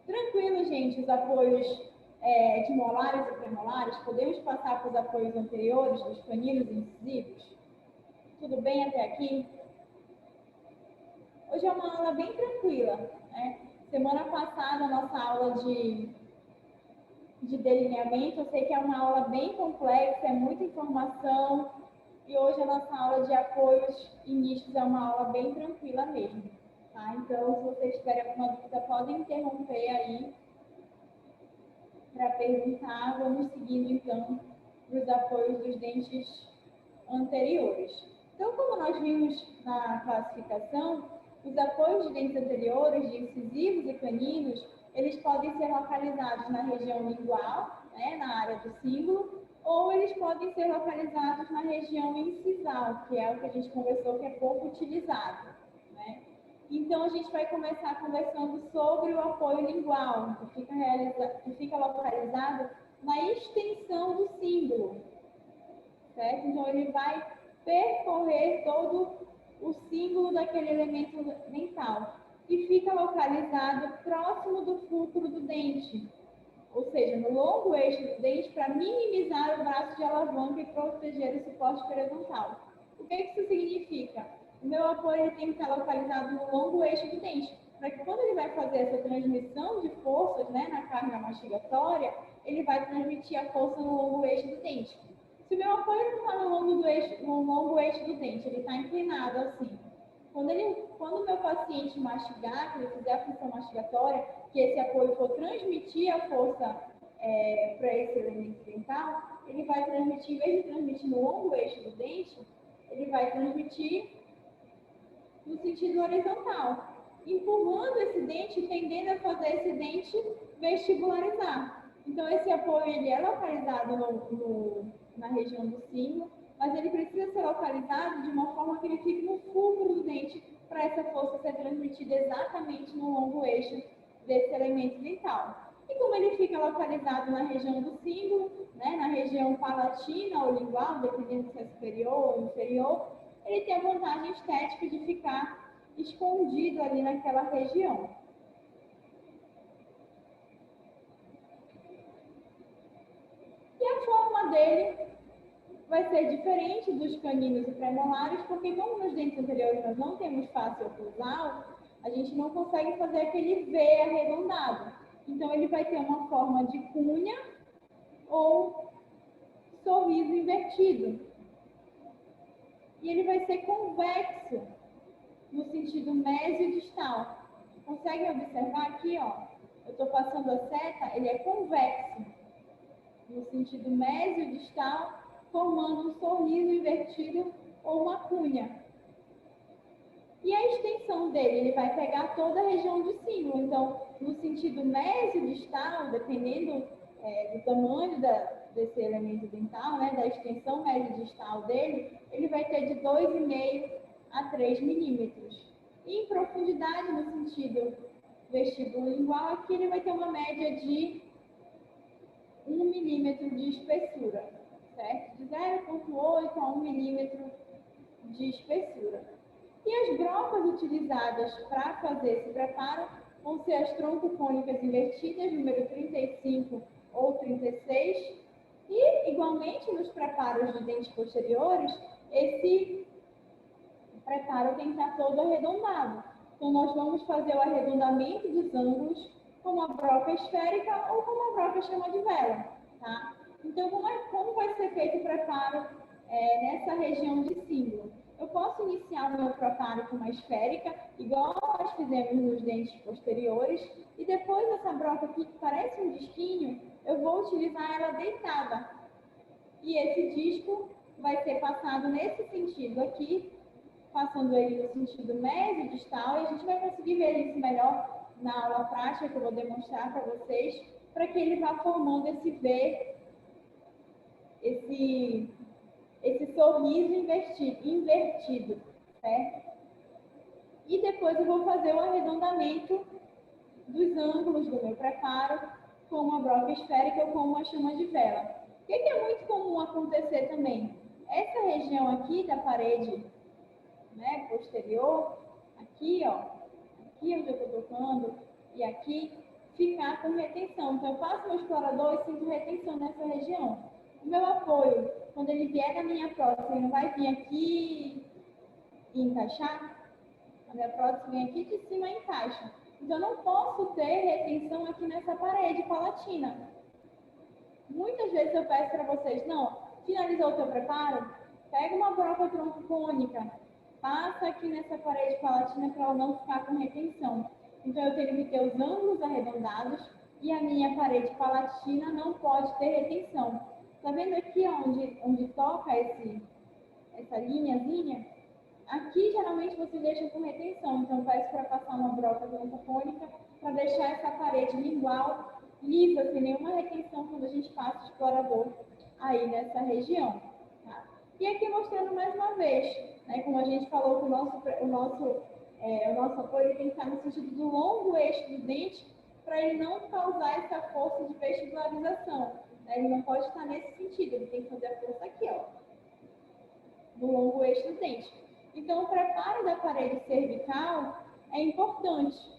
A: Tranquilo, gente, os apoios de molares e premolares, podemos passar para os apoios anteriores dos caninos incisivos? Tudo bem até aqui? Hoje é uma aula bem tranquila, né? Semana passada, a nossa aula de delineamento, eu sei que é uma aula bem complexa, é muita informação, e hoje a nossa aula de apoios e nichos é uma aula bem tranquila mesmo. Tá? Então, se vocês tiverem alguma dúvida, podem interromper aí para perguntar. Vamos seguindo, então, para os apoios dos dentes anteriores. Então, como nós vimos na classificação, os apoios de dentes anteriores, de incisivos e caninos, eles podem ser localizados na região lingual, né, na área do símbolo, ou eles podem ser localizados na região incisal, que é o que a gente conversou que é pouco utilizado, né? Então, a gente vai começar conversando sobre o apoio lingual, que fica localizado na extensão do símbolo, certo? Então, ele vai percorrer todo o símbolo daquele elemento dental e fica localizado próximo do fulcro do dente, ou seja, no longo eixo do dente, para minimizar o braço de alavanca e proteger o suporte periodontal. O que isso significa? O meu apoio tem que estar localizado no longo eixo do dente, para que quando ele vai fazer essa transmissão de forças, né, na carga mastigatória, ele vai transmitir a força no longo eixo do dente. Se o meu apoio não está no longo eixo do dente, ele está inclinado assim. Quando o meu paciente mastigar, que ele fizer a função mastigatória, que esse apoio for transmitir a força para esse elemento dental, ele vai transmitir, em vez de transmitir no longo eixo do dente, ele vai transmitir no sentido horizontal, empurrando esse dente e tendendo a fazer esse dente vestibularizar. Então, esse apoio ele é localizado na região do símbolo, mas ele precisa ser localizado de uma forma que ele fique no fulcro do dente para essa força ser transmitida exatamente no longo eixo desse elemento dental. E como ele fica localizado na região do símbolo, né, na região palatina ou lingual, dependendo se é superior ou inferior, ele tem a vantagem estética de ficar escondido ali naquela região. E a forma dele vai ser diferente dos caninos e premolares, porque como nos dentes anteriores nós não temos face oclusal, a gente não consegue fazer aquele V arredondado. Então ele vai ter uma forma de cunha ou sorriso invertido. E ele vai ser convexo no sentido mesio-distal. Conseguem observar aqui, ó? Eu estou passando a seta, ele é convexo no sentido mesio-distal, formando um sorriso invertido ou uma cunha. E a extensão dele, ele vai pegar toda a região do símbolo. Então, no sentido mesio-distal, dependendo do tamanho desse elemento dental, né, da extensão mesio-distal dele, ele vai ter de 2,5 a 3 milímetros. E em profundidade, no sentido vestibulolingual, aqui ele vai ter uma média de 1 milímetro de espessura, certo? De 0,8 a 1 milímetro de espessura. E as brocas utilizadas para fazer esse preparo vão ser as troncocônicas invertidas, número 35 ou 36. E, igualmente, nos preparos de dentes posteriores, esse preparo tem que estar todo arredondado. Então, nós vamos fazer o arredondamento dos ângulos com uma broca esférica ou com uma broca chama de vela, tá? Então, como vai ser feito o preparo nessa região de símbolo? Eu posso iniciar o meu preparo com uma esférica, igual nós fizemos nos dentes posteriores, e depois essa broca aqui, que parece um disquinho, eu vou utilizar ela deitada. E esse disco vai ser passado nesse sentido aqui, passando ele no sentido médio-distal, e a gente vai conseguir ver isso melhor na aula prática que eu vou demonstrar para vocês, para que ele vá formando esse V, esse sorriso invertido, certo? E depois eu vou fazer o arredondamento dos ângulos do meu preparo com uma broca esférica ou com uma chama de vela. O que é muito comum acontecer também? Essa região aqui da parede, né, posterior, aqui, ó, aqui onde eu estou tocando e aqui, ficar com retenção. Então, eu passo meu explorador e sinto retenção nessa região. O meu apoio, quando ele vier na minha prótese, ele não vai vir aqui e encaixar. A minha prótese vem aqui de cima e encaixa. Então, eu não posso ter retenção aqui nessa parede palatina. Muitas vezes eu peço para vocês, não, finalizou o teu preparo? Pega uma broca troncocônica, passa aqui nessa parede palatina para ela não ficar com retenção. Então, eu tenho que ter os ângulos arredondados e a minha parede palatina não pode ter retenção. Tá vendo aqui onde toca essa linhazinha? Aqui, geralmente, você deixa com retenção. Então, peço para passar uma broca troncocônica para deixar essa parede lingual lisa, sem nenhuma retenção, quando a gente passa o explorador aí nessa região. Tá? E aqui mostrando mais uma vez, né, como a gente falou que o nosso apoio tem que estar no sentido do longo eixo do dente, para ele não causar essa força de vestibularização. Né? Ele não pode estar nesse sentido, ele tem que fazer a força aqui, ó, no longo eixo do dente. Então, o preparo da parede cervical é importante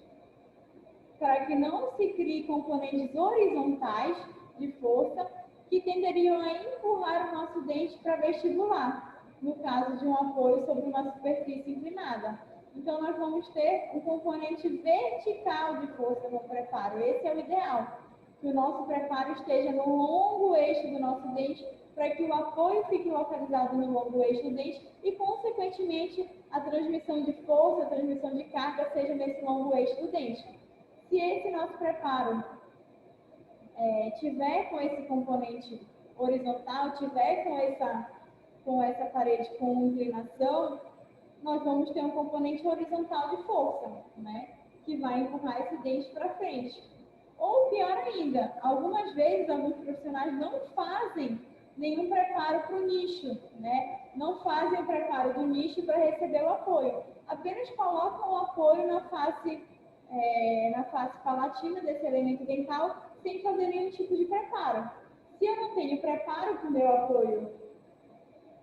A: para que não se criem componentes horizontais de força que tenderiam a empurrar o nosso dente para vestibular, no caso de um apoio sobre uma superfície inclinada. Então, nós vamos ter um componente vertical de força no preparo. Esse é o ideal, que o nosso preparo esteja no longo eixo do nosso dente, para que o apoio fique localizado no longo eixo do dente e, consequentemente, a transmissão de força, a transmissão de carga seja nesse longo eixo do dente. Se esse nosso preparo tiver com esse componente horizontal, tiver com essa parede com inclinação, nós vamos ter um componente horizontal de força, né? Que vai empurrar esse dente para frente. Ou pior ainda, algumas vezes alguns profissionais não fazem nenhum preparo para o nicho, né? Não fazem o preparo do nicho para receber o apoio. Apenas colocam o apoio na face palatina desse elemento dental, sem fazer nenhum tipo de preparo. Se eu não tenho preparo para o meu apoio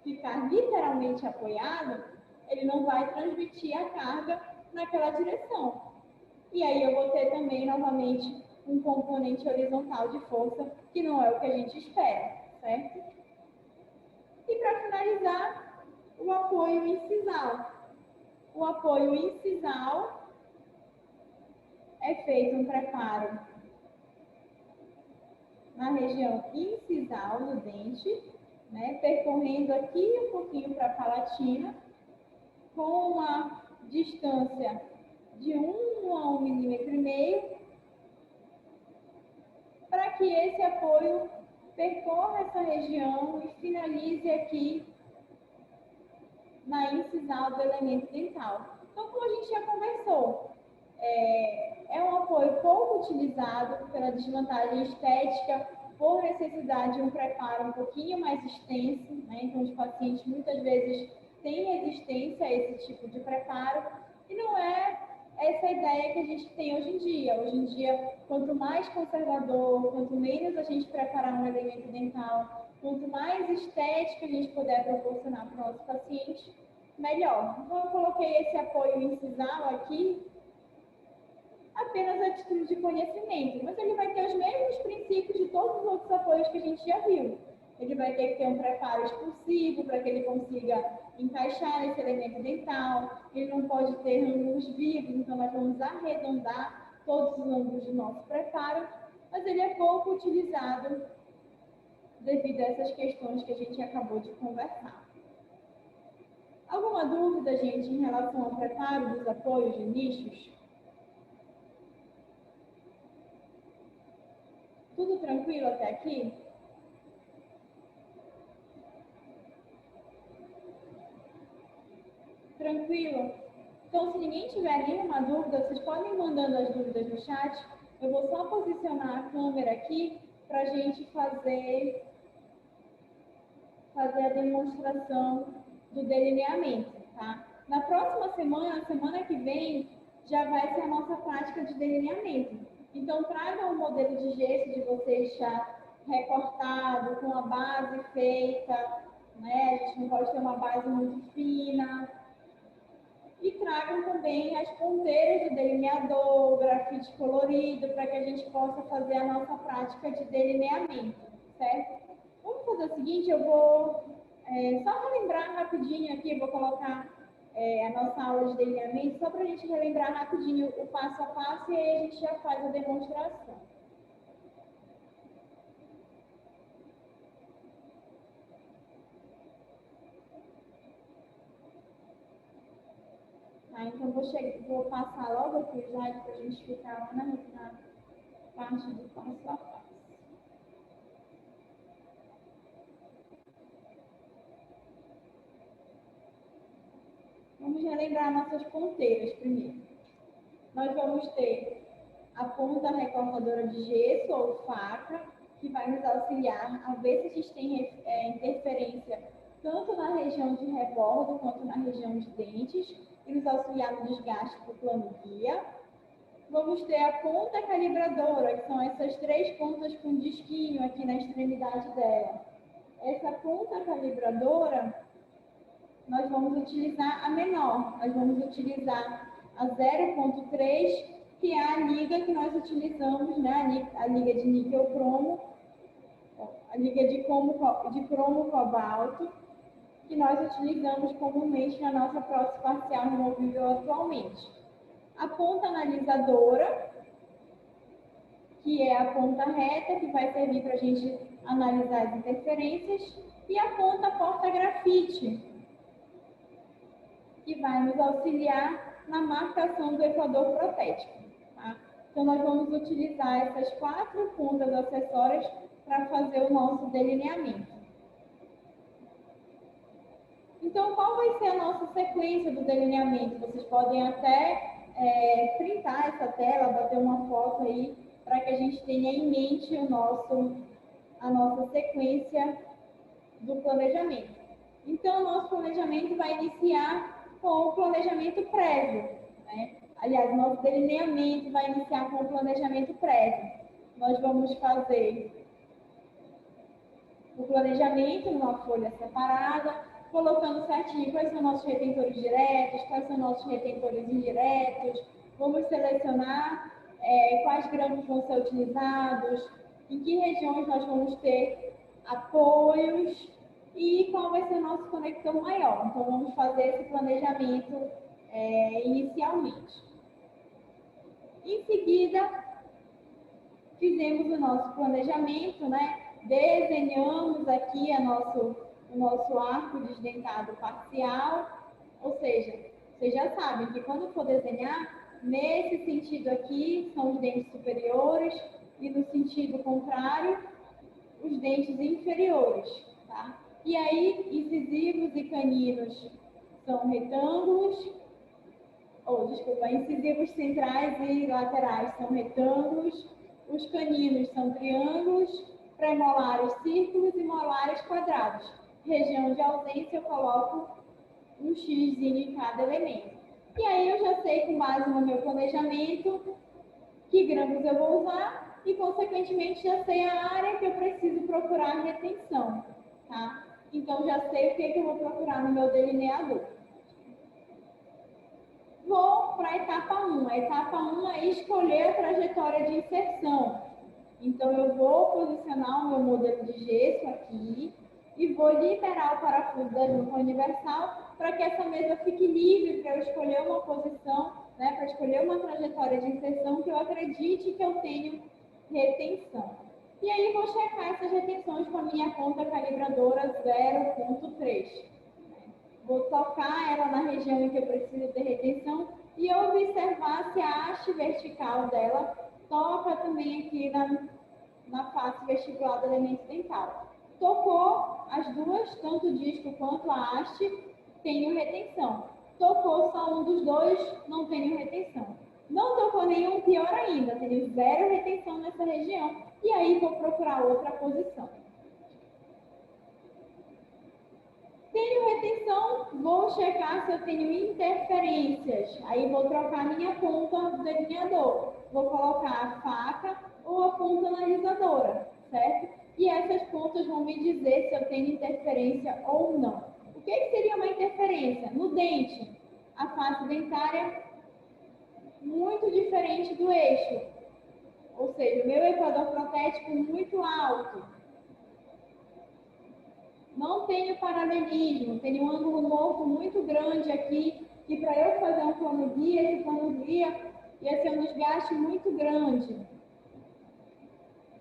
A: ficar literalmente apoiado, ele não vai transmitir a carga naquela direção. E aí eu vou ter também, novamente, um componente horizontal de força, que não é o que a gente espera, certo? E para finalizar, o apoio incisal. O apoio incisal é feito um preparo na região incisal do dente, né, percorrendo aqui um pouquinho para a palatina, com uma distância de 1 a 1,5 milímetros, para que esse apoio percorra essa região e finalize aqui na incisal do elemento dental. Então, como a gente já conversou, é um apoio pouco utilizado pela desvantagem estética, por necessidade de um preparo um pouquinho mais extenso, né? Então, os pacientes muitas vezes têm resistência a esse tipo de preparo, e não é essa a ideia que a gente tem hoje em dia. Hoje em dia, quanto mais conservador, quanto menos a gente preparar um elemento dental, quanto mais estética a gente puder proporcionar para o nosso paciente, melhor. Então, eu coloquei esse apoio incisal aqui, apenas a título de conhecimento, mas ele vai ter os mesmos princípios de todos os outros apoios que a gente já viu. Ele vai ter que ter um preparo expulsivo para que ele consiga encaixar esse elemento dental, ele não pode ter ângulos vivos, então nós vamos arredondar todos os ângulos do nosso preparo, mas ele é pouco utilizado devido a essas questões que a gente acabou de conversar. Alguma dúvida, gente, em relação ao preparo dos apoios de nichos? Tudo tranquilo até aqui? Tranquilo? Então, se ninguém tiver nenhuma dúvida, vocês podem ir mandando as dúvidas no chat. Eu vou só posicionar a câmera aqui para a gente fazer a demonstração do delineamento, tá? Na próxima semana, semana que vem, já vai ser a nossa prática de delineamento. Então, tragam o modelo de gesso de vocês já recortado, com a base feita, né? A gente não pode ter uma base muito fina. E tragam também as ponteiras do delineador, o grafite colorido, para que a gente possa fazer a nossa prática de delineamento, certo? Vamos fazer o seguinte, eu vou só relembrar rapidinho aqui, eu vou colocar a nossa aula de delineamento, só para a gente relembrar rapidinho o passo a passo e aí a gente já faz a demonstração. vou passar logo aqui o slide para a gente ficar lá na parte do passo a passo. Vamos relembrar nossas ponteiras primeiro. Nós vamos ter a ponta recortadora de gesso ou faca, que vai nos auxiliar a ver se a gente tem interferência tanto na região de rebordo quanto na região de dentes, e nos auxiliar no desgaste do plano guia. Vamos ter a ponta calibradora, que são essas 3 pontas com disquinho aqui na extremidade dela. Essa ponta calibradora, nós vamos utilizar a menor. Nós vamos utilizar a 0,3, que é a liga que nós utilizamos, né? A liga de níquel-cromo, a liga de cromo-cobalto, que nós utilizamos comumente na nossa prótese parcial removível atualmente. A ponta analisadora, que é a ponta reta, que vai servir para a gente analisar as interferências, e a ponta porta-grafite, que vai nos auxiliar na marcação do equador protético. Tá? Então, nós vamos utilizar essas 4 pontas acessórias para fazer o nosso delineamento. Então, qual vai ser a nossa sequência do delineamento? Vocês podem até printar essa tela, bater uma foto aí, para que a gente tenha em mente a nossa sequência do planejamento. Então, o nosso planejamento vai iniciar com o planejamento prévio, né? Aliás, o nosso delineamento vai iniciar com o planejamento prévio. Nós vamos fazer o planejamento numa folha separada, colocando certinho quais são nossos retentores diretos, quais são nossos retentores indiretos. Vamos selecionar quais grampos vão ser utilizados, em que regiões nós vamos ter apoios e qual vai ser o nosso conector maior. Então, vamos fazer esse planejamento inicialmente. Em seguida, fizemos o nosso planejamento, né? Desenhamos aqui o nosso arco desdentado parcial, ou seja, vocês já sabem que quando for desenhar, nesse sentido aqui são os dentes superiores e no sentido contrário, os dentes inferiores, tá? E aí, incisivos e caninos são retângulos, incisivos centrais e laterais são retângulos, os caninos são triângulos, pré-molares círculos e molares quadrados. Região de ausência eu coloco um xzinho em cada elemento. E aí eu já sei, com base no meu planejamento, que grampos eu vou usar e, consequentemente, já sei a área que eu preciso procurar retenção, tá? Então, já sei o que eu vou procurar no meu delineador. Vou para a etapa 1. A etapa 1 é escolher a trajetória de inserção. Então, eu vou posicionar o meu modelo de gesso aqui e vou liberar o parafuso da lupa universal para que essa mesa fique livre para eu escolher uma posição, né, para escolher uma trajetória de inserção que eu acredite que eu tenho retenção. E aí, vou checar essas retenções com a minha ponta calibradora 0,3. Vou tocar ela na região em que eu preciso ter retenção e observar se a haste vertical dela toca também aqui na face vestibular do elemento dental. Tocou as duas, tanto o disco quanto a haste, tenho retenção. Tocou só um dos dois, não tenho retenção. Não tocou nenhum, pior ainda, tenho 0 retenção nessa região. E aí vou procurar outra posição. Tenho retenção, vou checar se eu tenho interferências. Aí vou trocar minha ponta do delineador. Vou colocar a faca ou a ponta analisadora, certo? E essas pontas vão me dizer se eu tenho interferência ou não. O que seria uma interferência? No dente, a face dentária muito diferente do eixo. Ou seja, o meu equador protético muito alto. Não tenho paralelismo, tenho um ângulo morto muito grande aqui, que para eu fazer um plano guia, esse plano guia ia ser um desgaste muito grande.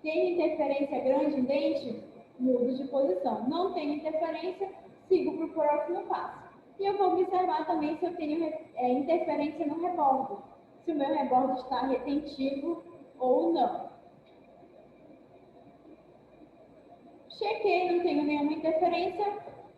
A: Tem interferência grande em dente? Mudo de posição. Não tem interferência, sigo para o próximo passo. E eu vou observar também se eu tenho interferência no rebordo, se o meu rebordo está retentivo ou não. Chequei, não tenho nenhuma interferência,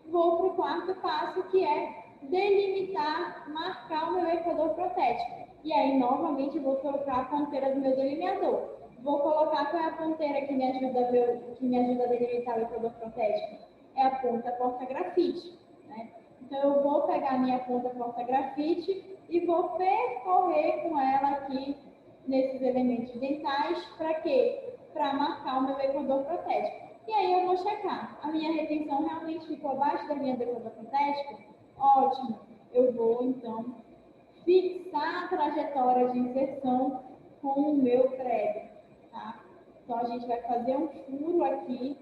A: vou para o quarto passo, que é delimitar, marcar o meu equador protético. E aí, novamente, vou colocar a ponteira do meu delineador. Vou colocar qual é a ponteira que me ajuda a delimitar o equador protético. É a ponta porta-grafite, né? Então, eu vou pegar a minha ponta porta-grafite e vou percorrer com ela aqui nesses elementos dentais. Para quê? Para marcar o meu equador protético. E aí eu vou checar. A minha retenção realmente ficou abaixo da linha do equador protético? Ótimo. Eu vou, então, fixar a trajetória de inserção com o meu prego, tá? Então, a gente vai fazer um furo aqui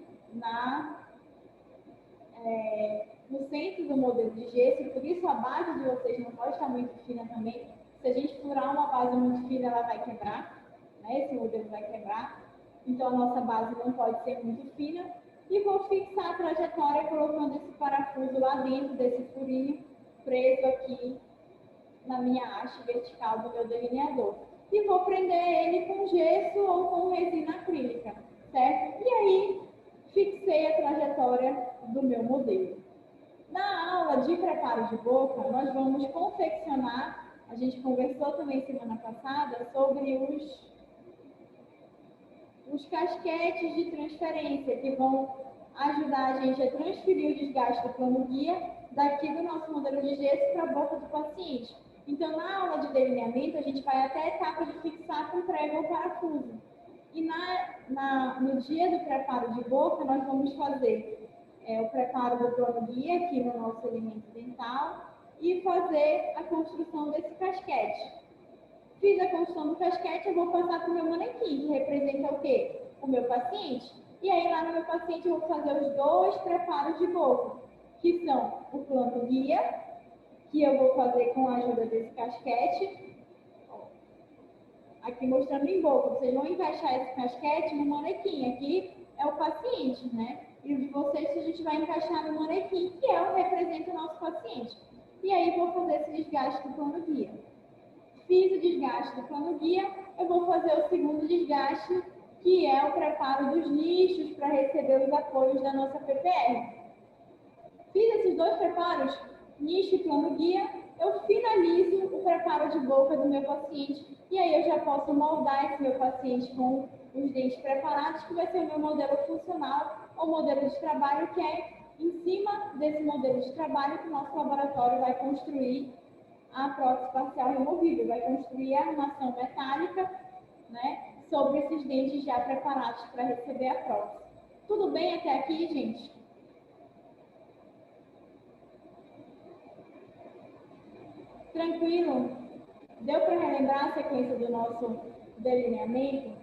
A: no centro do modelo de gesso, e por isso a base de vocês não pode estar muito fina também. Se a gente furar uma base muito fina, ela vai quebrar, né? Esse modelo vai quebrar. Então, a nossa base não pode ser muito fina. E vou fixar a trajetória colocando esse parafuso lá dentro desse furinho, preso aqui na minha haste vertical do meu delineador. E vou prender ele com gesso ou com resina acrílica, certo? E aí, fixei a trajetória do meu modelo. Na aula de preparo de boca, nós vamos confeccionar, a gente conversou também semana passada sobre os casquetes de transferência, que vão ajudar a gente a transferir o desgaste do plano guia daqui do nosso modelo de gesso para a boca do paciente. Então, na aula de delineamento, a gente vai até a etapa de fixar com prego ou parafuso. E no dia do preparo de boca, nós vamos fazer o preparo do plano guia aqui no nosso elemento dental e fazer a construção desse casquete. Fiz a construção do casquete, eu vou passar para o meu manequim, que representa o quê? O meu paciente. E aí, lá no meu paciente, eu vou fazer os 2 preparos de boca, que são o plano guia, que eu vou fazer com a ajuda desse casquete. Aqui mostrando em boca, vocês vão encaixar esse casquete no manequim. Aqui é o paciente, né? E o de vocês a gente vai encaixar no manequim, que é o que representa o nosso paciente. E aí, vou fazer esse desgaste do plano guia. Fiz o desgaste do plano guia, eu vou fazer o segundo desgaste, que é o preparo dos nichos para receber os apoios da nossa PPR. Fiz esses 2 preparos, nicho e plano guia, eu finalizo o preparo de boca do meu paciente e aí eu já posso moldar esse meu paciente com os dentes preparados, que vai ser o meu modelo funcional ou modelo de trabalho, que é em cima desse modelo de trabalho que o nosso laboratório vai construir a prótese parcial removível, vai construir a armação metálica, né, sobre esses dentes já preparados para receber a prótese. Tudo bem até aqui, gente? Tranquilo? Deu para relembrar a sequência do nosso delineamento?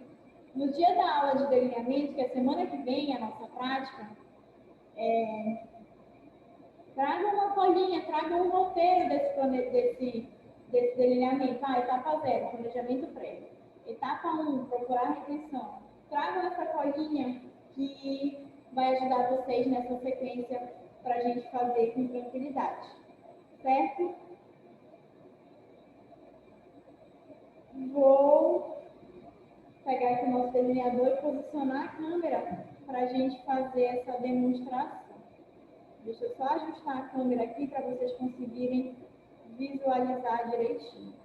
A: No dia da aula de delineamento, que é semana que vem, a nossa prática, traga uma folhinha, traga um roteiro desse delineamento. Etapa 0, planejamento prévio. Etapa 1, procurar retenção. Tragam essa folhinha que vai ajudar vocês nessa sequência para a gente fazer com tranquilidade. Certo? Vou pegar aqui o nosso delineador e posicionar a câmera para a gente fazer essa demonstração. Deixa eu só ajustar a câmera aqui para vocês conseguirem visualizar direitinho.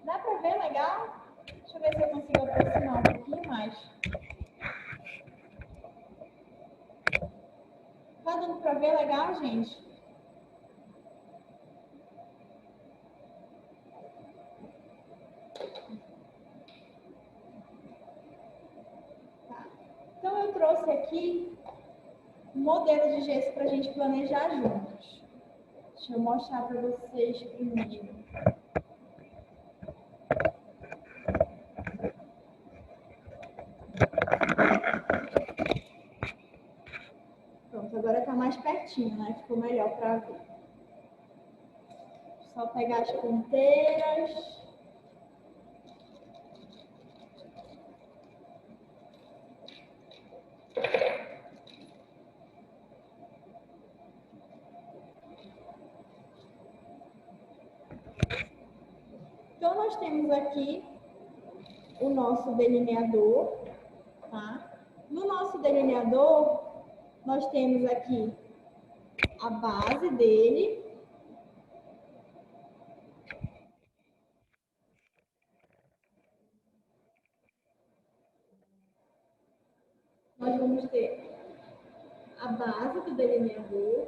A: Dá para ver legal? Deixa eu ver se eu consigo aproximar um pouquinho mais. Tá dando para ver legal, gente? Tá. Então, eu trouxe aqui um modelo de gesso para a gente planejar juntos. Deixa eu mostrar para vocês primeiro. Pronto, agora está mais pertinho, né? Ficou melhor para ver. Só pegar as ponteiras. Então, nós temos aqui o nosso delineador, tá? No nosso delineador, nós temos aqui a base dele. Nós vamos ter a base do delineador,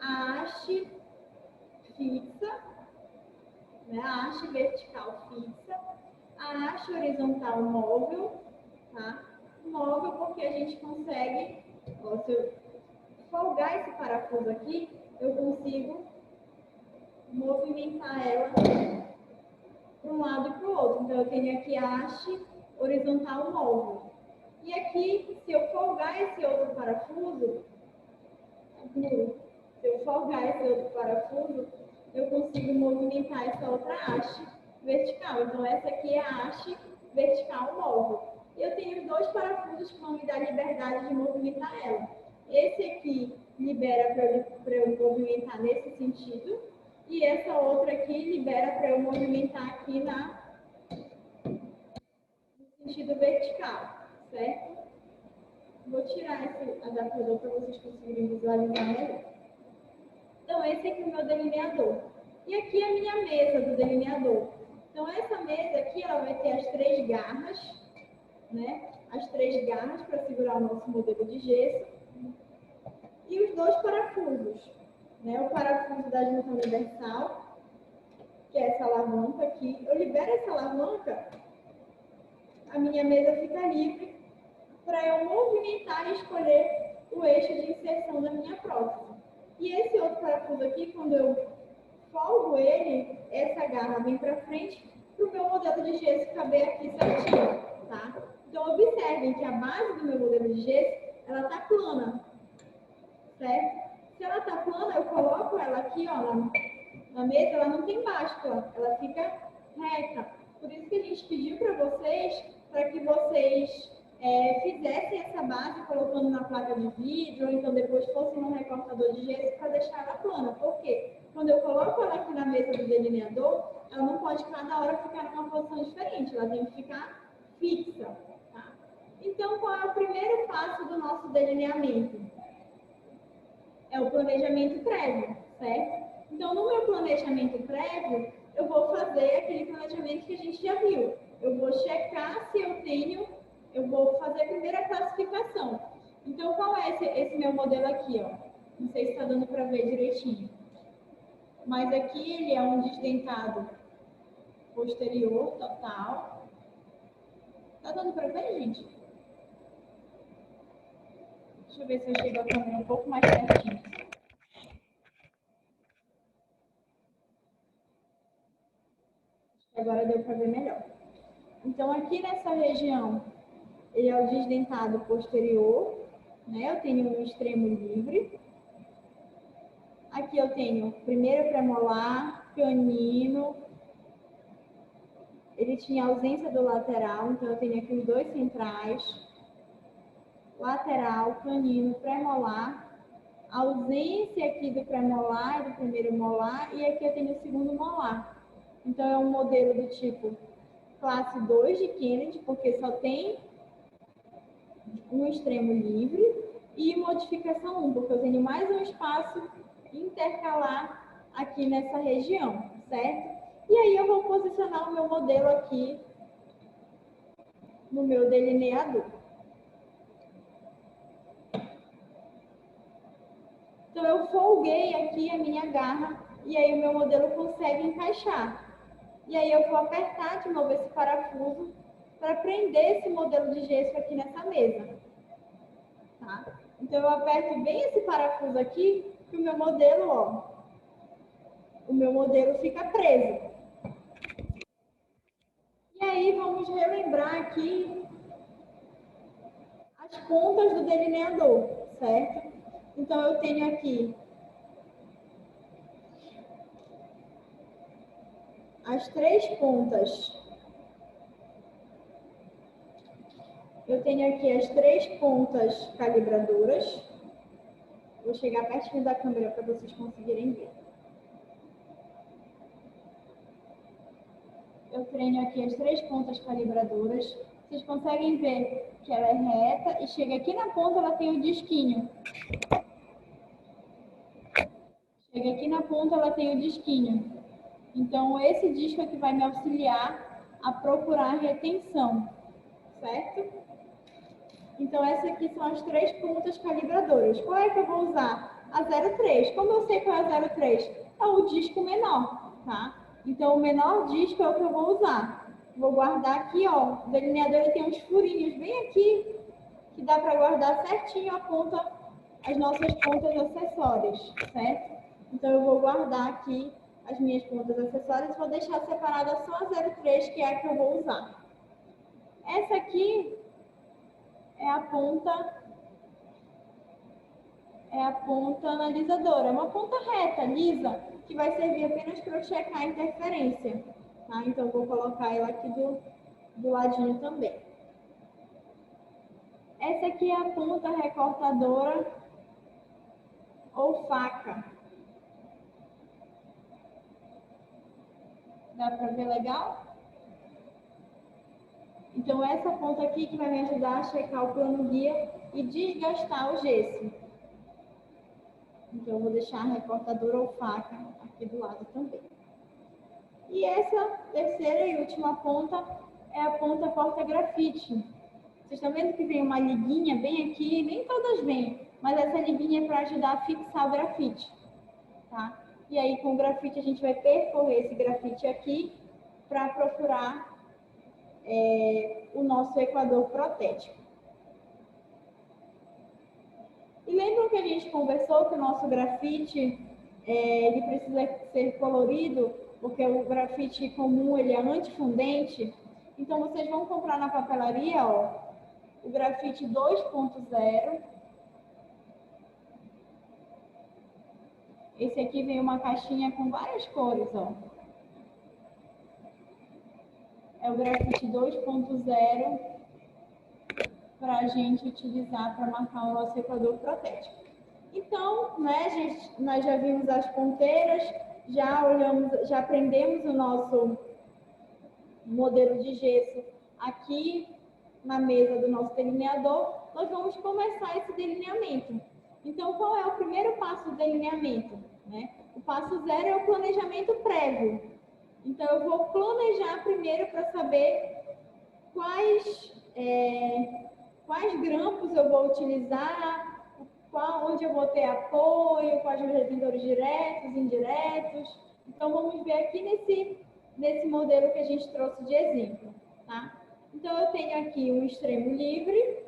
A: a haste fixa, né? A haste vertical fixa, a haste horizontal móvel, tá? Móvel porque a gente consegue, ó, se eu folgar esse parafuso aqui, eu consigo movimentar ela para um lado e para o outro. Então, eu tenho aqui a haste horizontal móvel. E aqui, se eu folgar esse outro parafuso, eu consigo movimentar essa outra haste vertical. Então, essa aqui é a haste vertical móvel. Eu tenho dois parafusos que vão me dar liberdade de movimentar ela. Esse aqui libera para eu movimentar nesse sentido, e essa outra aqui libera para eu movimentar aqui no sentido vertical, certo? Vou tirar esse adaptador para vocês conseguirem visualizar melhor. Então, esse aqui é o meu delineador. E aqui é a minha mesa do delineador. Então, essa mesa aqui, ela vai ter as 3 garras, né? As 3 garras para segurar o nosso modelo de gesso. E os 2 parafusos, né? O parafuso da junta universal, que é essa alavanca aqui. Eu libero essa alavanca, a minha mesa fica livre para eu movimentar e escolher o eixo de inserção da minha prótese. E esse outro parafuso aqui, quando eu folgo ele, essa garra vem para frente para o meu modelo de gesso caber aqui certinho, tá? Então, observem que a base do meu modelo de gesso, ela está plana, certo? Se ela está plana, eu coloco ela aqui, ó, na mesa, ela não tem báscula, ela fica reta. Por isso que a gente pediu para que vocês fizessem essa base colocando na placa de vídeo, ou então depois fossem no recortador de gesso para deixar ela plana. Por quê? Quando eu coloco ela aqui na mesa do delineador, ela não pode cada hora ficar numa posição diferente, ela tem que ficar fixa. Tá? Então, qual é o primeiro passo do nosso delineamento? É o planejamento prévio, certo? Então, no meu planejamento prévio, eu vou fazer aquele planejamento que a gente já viu. Eu vou checar se eu vou fazer a primeira classificação. Então, qual é esse meu modelo aqui, ó? Não sei se está dando para ver direitinho. Mas aqui ele é um desdentado posterior total. Tá dando para ver, gente? Deixa eu ver se eu chego a câmera um pouco mais pertinho. Agora deu para ver melhor. Então, aqui nessa região, ele é o desdentado posterior, né? Eu tenho um extremo livre. Aqui eu tenho primeiro premolar, canino. Ele tinha ausência do lateral, então eu tenho aqui os 2 centrais. Lateral, canino, premolar. Ausência aqui do premolar e do primeiro molar. E aqui eu tenho o segundo molar. Então, é um modelo do tipo classe 2 de Kennedy, porque só tem um extremo livre, e modificação 1, porque eu tenho mais um espaço intercalar aqui nessa região, certo? E aí eu vou posicionar o meu modelo aqui no meu delineador. Então, eu folguei aqui a minha garra, e aí o meu modelo consegue encaixar. E aí eu vou apertar de novo esse parafuso para prender esse modelo de gesso aqui nessa mesa. Tá? Então, eu aperto bem esse parafuso aqui, que o meu modelo, ó, o meu modelo fica preso. E aí vamos relembrar aqui as pontas do delineador, certo? Então eu tenho aqui as 3 pontas. Eu tenho aqui as 3 pontas calibradoras. Vou chegar pertinho da câmera para vocês conseguirem ver. Eu tenho aqui as 3 pontas calibradoras. Vocês conseguem ver que ela é reta e chega aqui na ponta, ela tem o disquinho. Chega aqui na ponta, ela tem o disquinho. Então, esse disco é que vai me auxiliar a procurar a retenção, certo? Então, essas aqui são as 3 pontas calibradoras. Qual é que eu vou usar? A 0,3. Como eu sei qual é a 0,3? É o disco menor, tá? Então, o menor disco é o que eu vou usar. Vou guardar aqui, ó. O delineador ele tem uns furinhos bem aqui, que dá para guardar certinho a ponta, as nossas pontas acessórias, certo? Então, eu vou guardar aqui as minhas pontas acessórias, vou deixar separada só a 0,3, que é a que eu vou usar. Essa aqui é a ponta analisadora, é uma ponta reta, lisa, que vai servir apenas para eu checar a interferência, tá? Então, eu vou colocar ela aqui do ladinho também. Essa aqui é a ponta recortadora ou faca. Dá para ver legal? Então, essa ponta aqui que vai me ajudar a checar o plano guia e desgastar o gesso. Então, eu vou deixar a recortadora ou faca aqui do lado também. E essa terceira e última ponta é a ponta porta-grafite. Vocês estão vendo que vem uma liguinha bem aqui? Nem todas vêm, mas essa liguinha é para ajudar a fixar o grafite, tá? E aí, com o grafite, a gente vai percorrer esse grafite aqui para procurar o nosso equador protético. E lembram que a gente conversou que o nosso grafite ele precisa ser colorido, porque o grafite comum ele é antifundente? Então, vocês vão comprar na papelaria, ó, o grafite 2.0. Esse aqui vem uma caixinha com várias cores, ó. É o grafite 2.0 para a gente utilizar para marcar o nosso equador protético. Então, né, gente, nós já vimos as ponteiras, já olhamos, já aprendemos o nosso modelo de gesso aqui na mesa do nosso delineador. Nós vamos começar esse delineamento. Então, qual é o primeiro passo do delineamento, né? O passo 0 é o planejamento prévio. Então, eu vou planejar primeiro para saber quais grampos eu vou utilizar, onde eu vou ter apoio, quais os retentores diretos, indiretos. Então, vamos ver aqui nesse modelo que a gente trouxe de exemplo, tá? Então, eu tenho aqui um extremo livre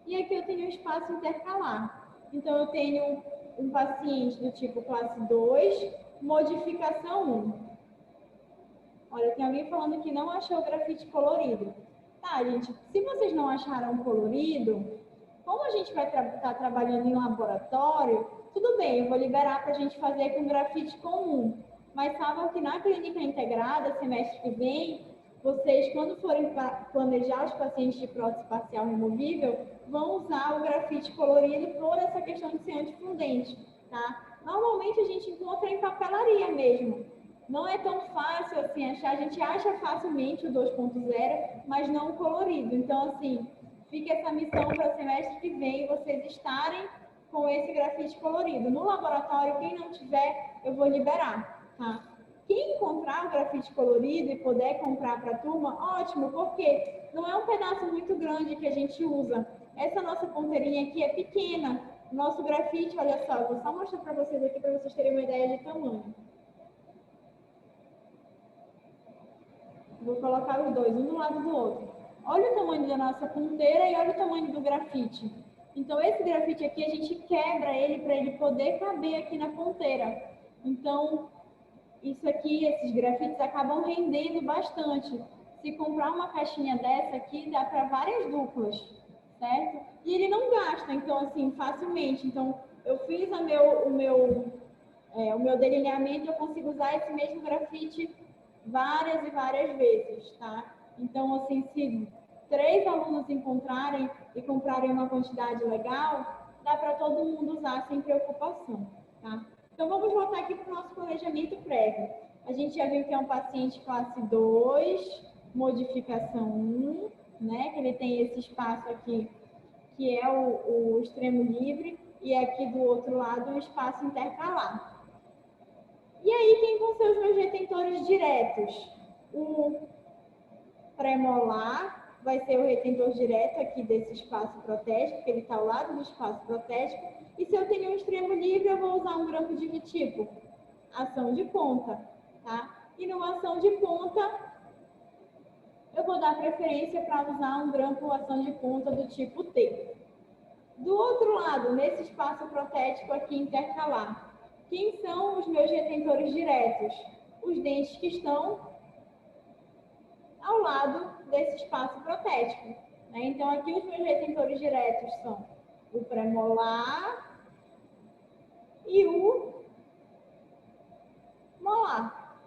A: e aqui eu tenho um espaço intercalar. Então, eu tenho um paciente do tipo classe 2, modificação 1. Olha, tem alguém falando que não achou o grafite colorido. Tá, gente, se vocês não acharam colorido, como a gente vai estar trabalhando em laboratório, tudo bem, eu vou liberar para a gente fazer com grafite comum. Mas saibam que na clínica integrada, semestre que vem, vocês, quando forem planejar os pacientes de prótese parcial removível, vão usar o grafite colorido por essa questão de ser antifundente, tá? Normalmente a gente encontra em papelaria mesmo. Não é tão fácil assim achar, a gente acha facilmente o 2.0, mas não o colorido. Então, assim, fica essa missão para o semestre que vem, vocês estarem com esse grafite colorido. No laboratório, quem não tiver, eu vou liberar, tá? Quem encontrar o grafite colorido e puder comprar para a turma, ótimo, porque não é um pedaço muito grande que a gente usa. Essa nossa ponteirinha aqui é pequena. O nosso grafite, olha só, eu vou só mostrar para vocês aqui para vocês terem uma ideia de tamanho. Vou colocar os dois, um do lado do outro. Olha o tamanho da nossa ponteira e olha o tamanho do grafite. Então, esse grafite aqui, a gente quebra ele para ele poder caber aqui na ponteira. Então, isso aqui, esses grafites acabam rendendo bastante. Se comprar uma caixinha dessa aqui, dá para várias duplas, certo? E ele não gasta, então, assim, facilmente. Então, eu fiz o meu delineamento, eu consigo usar esse mesmo grafite várias e várias vezes, tá? Então, assim, se 3 alunos encontrarem e comprarem uma quantidade legal, dá para todo mundo usar sem preocupação, tá? Então, vamos voltar aqui para o nosso planejamento prévio. A gente já viu que é um paciente classe 2, modificação 1, né? Que ele tem esse espaço aqui, que é o extremo livre, e aqui do outro lado o espaço intercalar. E aí, quem vão ser os meus retentores diretos? O premolar vai ser o retentor direto aqui desse espaço protético, porque ele está ao lado do espaço protético. E se eu tenho um extremo livre, eu vou usar um grampo de que tipo? Ação de ponta, tá? E numa ação de ponta, eu vou dar preferência para usar um grampo ação de ponta do tipo T. Do outro lado, nesse espaço protético aqui intercalar, quem são os meus retentores diretos? Os dentes que estão ao lado desse espaço protético, né? Então, aqui os meus retentores diretos são o premolar e o molar.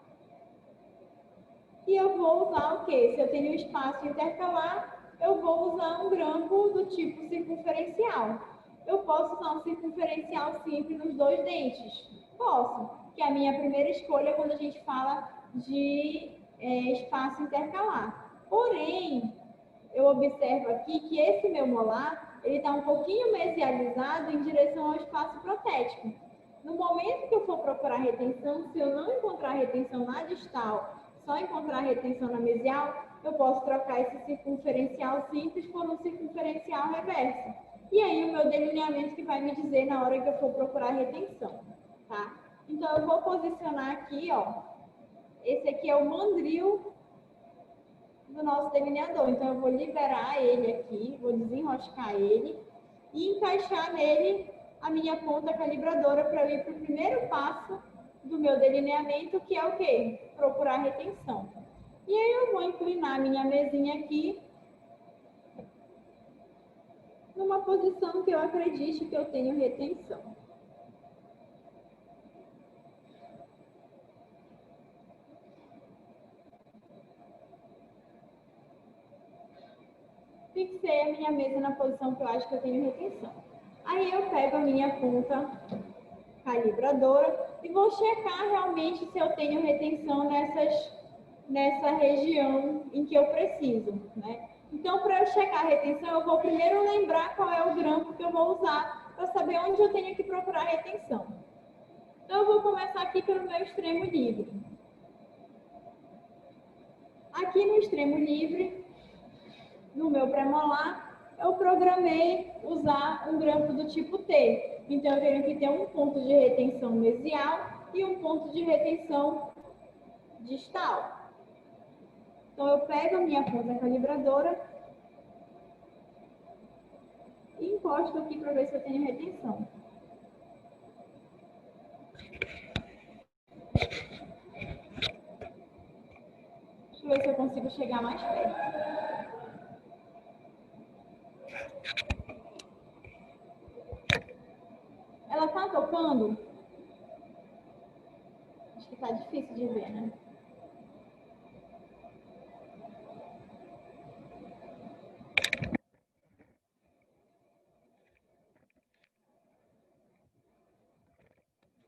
A: E eu vou usar o quê? Se eu tenho um espaço intercalar, eu vou usar um grampo do tipo circunferencial. Eu posso usar um circunferencial simples nos 2 dentes? Posso, que é a minha primeira escolha quando a gente fala de espaço intercalar. Porém, eu observo aqui que esse meu molar, ele está um pouquinho mesializado em direção ao espaço protético. No momento que eu for procurar retenção, se eu não encontrar retenção na distal, só encontrar retenção na mesial, eu posso trocar esse circunferencial simples por um circunferencial reverso. E aí o meu delineamento que vai me dizer na hora que eu for procurar retenção, tá? Então eu vou posicionar aqui, ó, esse aqui é o mandril do nosso delineador. Então eu vou liberar ele aqui, vou desenroscar ele e encaixar nele a minha ponta calibradora para eu ir para o primeiro passo do meu delineamento, que é o quê? Procurar retenção. E aí eu vou inclinar a minha mesinha aqui numa posição que eu acredite que eu tenho retenção. Fixei a minha mesa na posição que eu acho que eu tenho retenção. Aí eu pego a minha ponta calibradora e vou checar realmente se eu tenho retenção nessa região em que eu preciso, né? Então, para eu checar a retenção, eu vou primeiro lembrar qual é o grampo que eu vou usar para saber onde eu tenho que procurar retenção. Então, eu vou começar aqui pelo meu extremo livre. Aqui no extremo livre, no meu premolar, eu programei usar um grampo do tipo T. Então, eu tenho que ter um ponto de retenção mesial e um ponto de retenção distal. Então, eu pego a minha ponta calibradora e encosto aqui para ver se eu tenho retenção. Deixa eu ver se eu consigo chegar mais perto. Ela tá tocando? Acho que tá difícil de ver, né?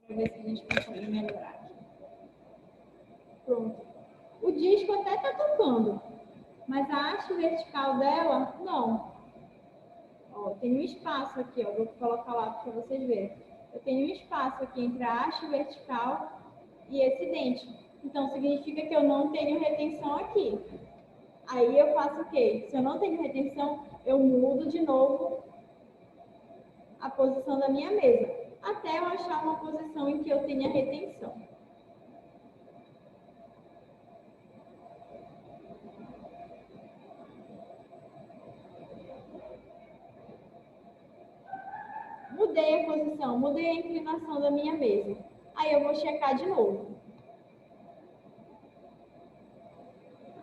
A: Vou ver se a gente consegue melhorar aqui. Pronto. O disco até tá tocando, mas a haste vertical dela, não. Ó, tem um espaço aqui, ó. Vou colocar lá para vocês verem. Eu tenho um espaço aqui entre a haste vertical e esse dente. Então, significa que eu não tenho retenção aqui. Aí eu faço o quê? Se eu não tenho retenção, eu mudo de novo a posição da minha mesa, até eu achar uma posição em que eu tenha retenção. Mudei a posição, mudei a inclinação da minha mesa. Aí Aí eu vou checar de novo.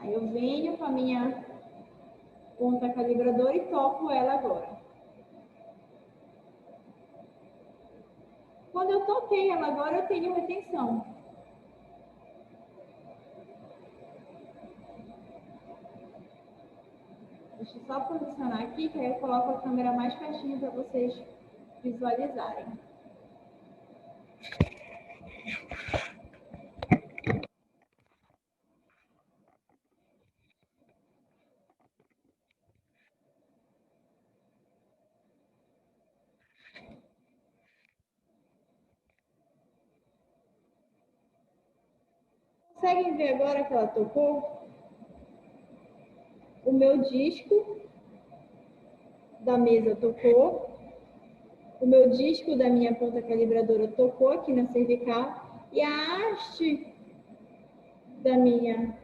A: Aí eu venho com a minha ponta calibradora e toco ela agora. Quando eu toquei ela agora, eu tenho retenção. Deixa eu só posicionar aqui, que aí eu coloco a câmera mais pertinho para vocês visualizarem. Conseguem ver agora que ela tocou? O meu disco da mesa tocou. O meu disco da minha ponta calibradora tocou aqui na cervical. E a haste da minha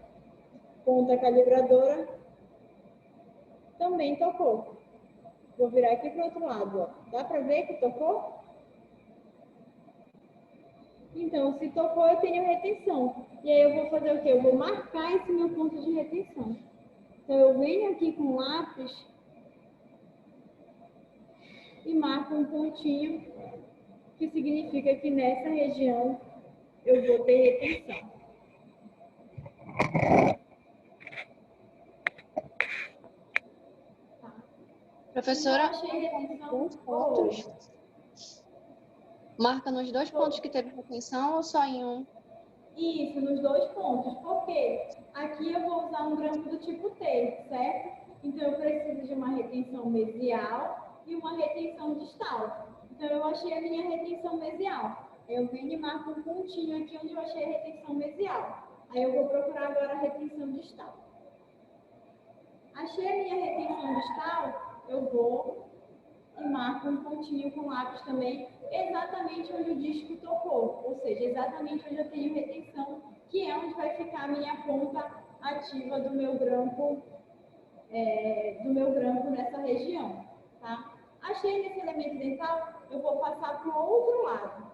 A: ponta calibradora também tocou. Vou virar aqui para o outro lado. Ó. Dá para ver que tocou? Então, se tocou, eu tenho retenção. E aí eu vou fazer o quê? Eu vou marcar esse meu ponto de retenção. Então, eu venho aqui com o lápis e marco um pontinho, que significa que nessa região eu vou ter retenção.
C: Professora,
A: Então,
C: dois pontos. Marca nos dois pontos que teve retenção ou só em um?
A: Isso, nos dois pontos. Por quê? Aqui eu vou usar um grampo do tipo T, certo? Então, eu preciso de uma retenção mesial e uma retenção distal. Então, eu achei a minha retenção mesial. Eu venho e marco um pontinho aqui onde eu achei a retenção mesial. Aí, eu vou procurar agora a retenção distal. Achei a minha retenção distal, eu vou e marco um pontinho com lápis também, exatamente onde o disco tocou, ou seja, exatamente onde eu tenho retenção, que é onde vai ficar a minha ponta ativa do meu grampo nessa região, tá? Achei nesse elemento dental, eu vou passar para o outro lado.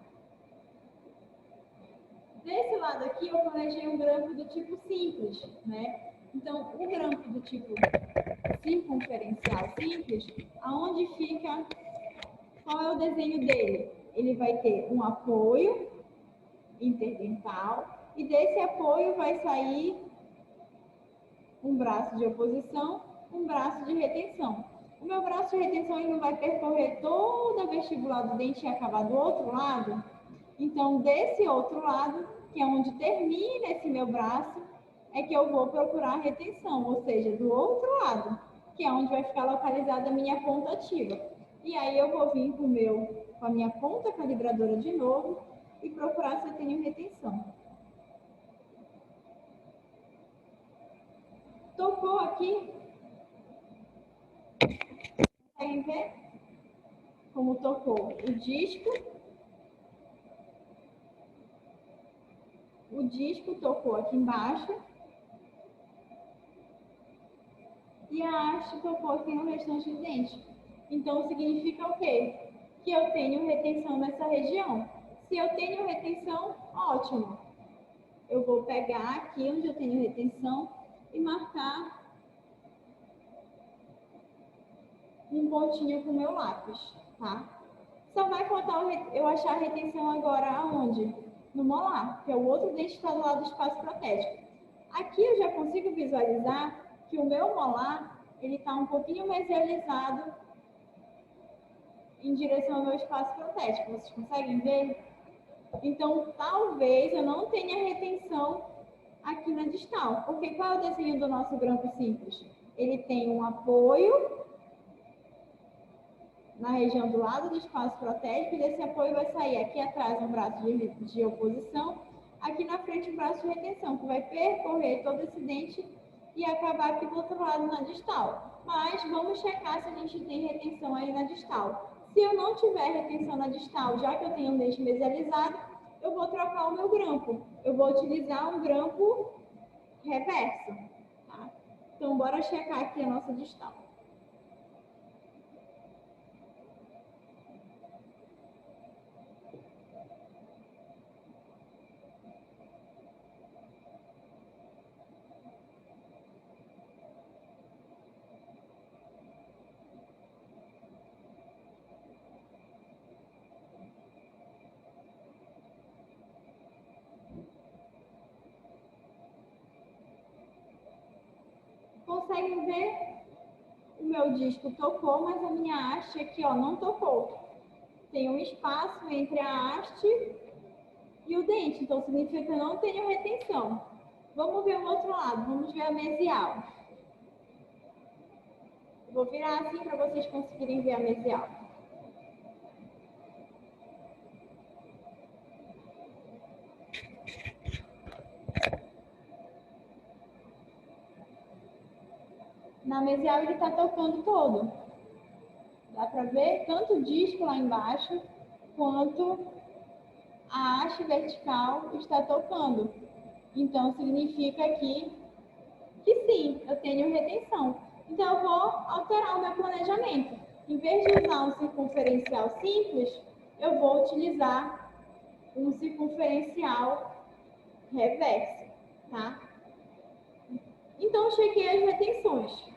A: Desse lado aqui, eu planejei um grampo do tipo simples, né? Então, o grampo do tipo circunferencial simples, aonde fica, qual é o desenho dele? Ele vai ter um apoio interdental e desse apoio vai sair um braço de oposição, um braço de retenção. O meu braço de retenção ele não vai percorrer toda a vestibular do dente e acabar do outro lado. Então, desse outro lado, que é onde termina esse meu braço, é que eu vou procurar a retenção, ou seja, do outro lado, que é onde vai ficar localizada a minha ponta ativa. E aí eu vou vir com a minha ponta calibradora de novo e procurar se eu tenho retenção. Tocou aqui? Conseguem ver como tocou o disco? O disco tocou aqui embaixo. E a haste tocou aqui no restante do dente. Então, significa o quê? Que eu tenho retenção nessa região. Se eu tenho retenção, ótimo. Eu vou pegar aqui onde eu tenho retenção e marcar um pontinho com o meu lápis, tá? Só vai faltar eu achar a retenção agora aonde? No molar, que é o outro dente que está do lado do espaço protético. Aqui eu já consigo visualizar que o meu molar, ele está um pouquinho mais realizado em direção ao meu espaço protético. Vocês conseguem ver? Então, talvez eu não tenha retenção aqui na distal. Porque qual é o desenho do nosso grampo simples? Ele tem um apoio na região do lado do espaço protético, e desse apoio vai sair aqui atrás um braço de oposição, aqui na frente um braço de retenção, que vai percorrer todo esse dente e acabar aqui do outro lado na distal. Mas vamos checar se a gente tem retenção aí na distal. Se eu não tiver retenção na distal, já que eu tenho um dente mesializado, eu vou trocar o meu grampo. Eu vou utilizar um grampo reverso. Tá? Então, bora checar aqui a nossa distal. conseguem ver? O meu disco tocou, mas a minha haste aqui, ó, não tocou. Tem um espaço entre a haste e o dente, então significa que eu não tenho retenção. Vamos ver o outro lado, vamos ver a mesial. Vou virar assim para vocês conseguirem ver a mesial. Na mesial ele está tocando todo. Dá para ver tanto o disco lá embaixo, quanto a haste vertical está tocando. Então, significa que sim, eu tenho retenção. Então, eu vou alterar o meu planejamento. Em vez de usar um circunferencial simples, eu vou utilizar um circunferencial reverso, tá? Então, chequei as retenções.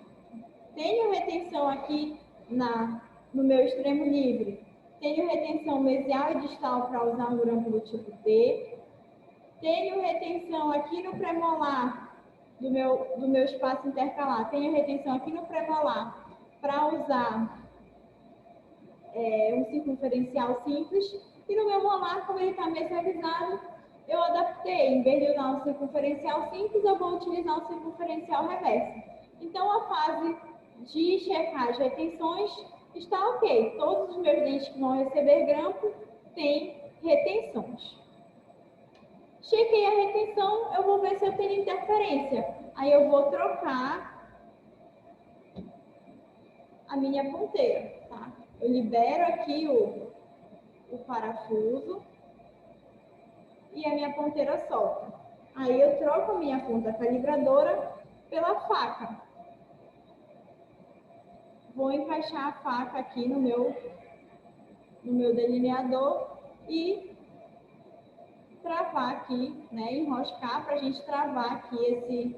A: Tenho retenção aqui no meu extremo livre. Tenho retenção mesial e distal para usar um ângulo tipo T. Tenho retenção aqui no premolar do meu espaço intercalar. Tenho retenção aqui no premolar para usar um circunferencial simples. E no meu molar, como ele está mesializado, eu adaptei. Em vez de usar um circunferencial simples, eu vou utilizar um circunferencial reverso. Então, a fase de checar as retenções está ok. Todos os meus dentes que vão receber grampo têm retenções. Chequei a retenção, eu vou ver se eu tenho interferência. Aí eu vou trocar a minha ponteira, tá? Eu libero aqui o parafuso e a minha ponteira solta. Aí eu troco a minha ponta calibradora pela faca. Vou encaixar a faca aqui no meu delineador e travar aqui, né? Enroscar para a gente travar aqui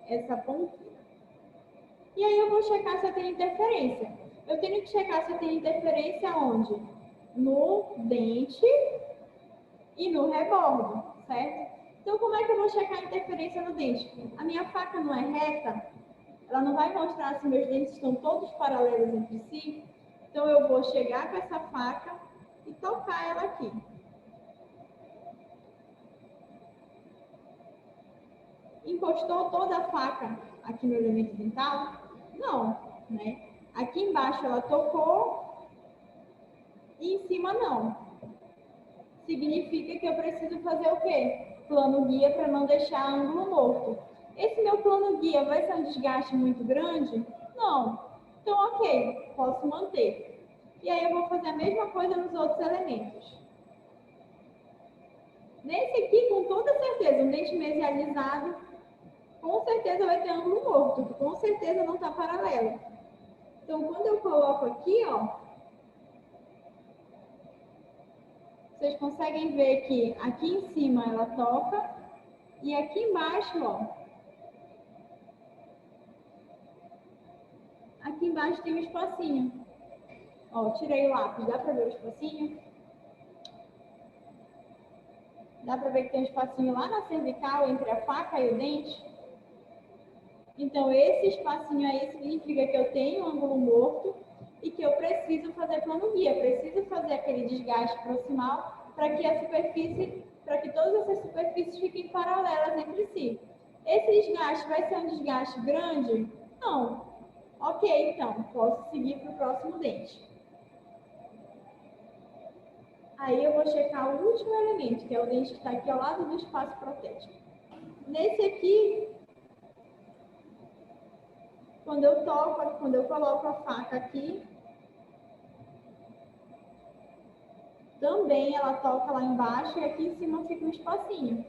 A: essa ponteira. E aí eu vou checar se eu tenho interferência. Eu tenho que checar se eu tenho interferência onde? No dente e no rebordo, certo? Então, como é que eu vou checar a interferência no dente? A minha faca não é reta, ela não vai mostrar se meus dentes estão todos paralelos entre si. Então, eu vou chegar com essa faca e tocar ela aqui. Encostou toda a faca aqui no elemento dental? Não, né? Aqui embaixo ela tocou e em cima não. Significa que eu preciso fazer o quê? Plano guia para não deixar ângulo morto. Esse meu plano guia vai ser um desgaste muito grande? Não. Então, ok, posso manter. E aí eu vou fazer a mesma coisa nos outros elementos. Nesse aqui, com toda certeza, um dente mesializado, com certeza vai ter ângulo morto, que com certeza não está paralelo. Então, quando eu coloco aqui, ó, vocês conseguem ver que aqui em cima ela toca e aqui embaixo, ó, aqui embaixo tem um espacinho. Ó, tirei o lápis, dá para ver o espacinho? Dá para ver que tem um espacinho lá na cervical entre a faca e o dente? Então, esse espacinho aí significa que eu tenho ângulo morto e que eu preciso fazer plano guia, preciso fazer aquele desgaste proximal para que todas essas superfícies fiquem paralelas entre si. Esse desgaste vai ser um desgaste grande? Não. Ok, então, posso seguir para o próximo dente. Aí eu vou checar o último elemento, que é o dente que está aqui ao lado do espaço protético. Nesse aqui, quando eu coloco a faca aqui, também ela toca lá embaixo e aqui em cima fica um espacinho.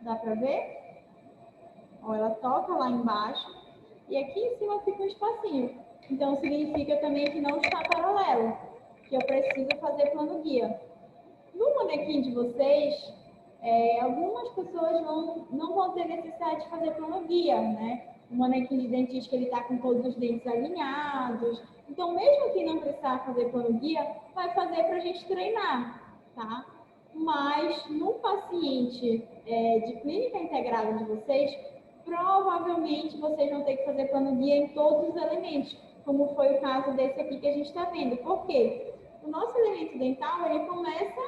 A: Dá para ver? Ó, ela toca lá embaixo e aqui em cima fica um espacinho. Então, significa também que não está paralelo, que eu preciso fazer plano guia. No manequim de vocês, algumas pessoas não vão ter necessidade de fazer plano guia, né? O manequim de dentista, ele está com todos os dentes alinhados. Então, mesmo que não precisar fazer plano guia, vai fazer para a gente treinar, tá? Mas, no paciente de clínica integrada de vocês, provavelmente vocês vão ter que fazer plano guia em todos os elementos, como foi o caso desse aqui que a gente está vendo. Por quê? O nosso elemento dental, ele começa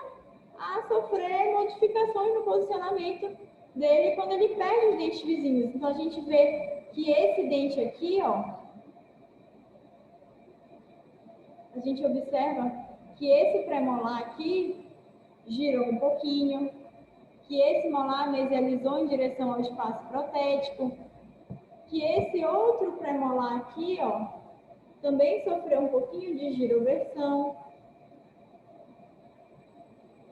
A: a sofrer modificações no posicionamento dele quando ele perde os dentes vizinhos. Então, a gente vê que esse dente aqui, ó, a gente observa que esse premolar aqui girou um pouquinho, que esse molar mesializou em direção ao espaço protético, que esse outro premolar aqui, ó, também sofreu um pouquinho de giroversão.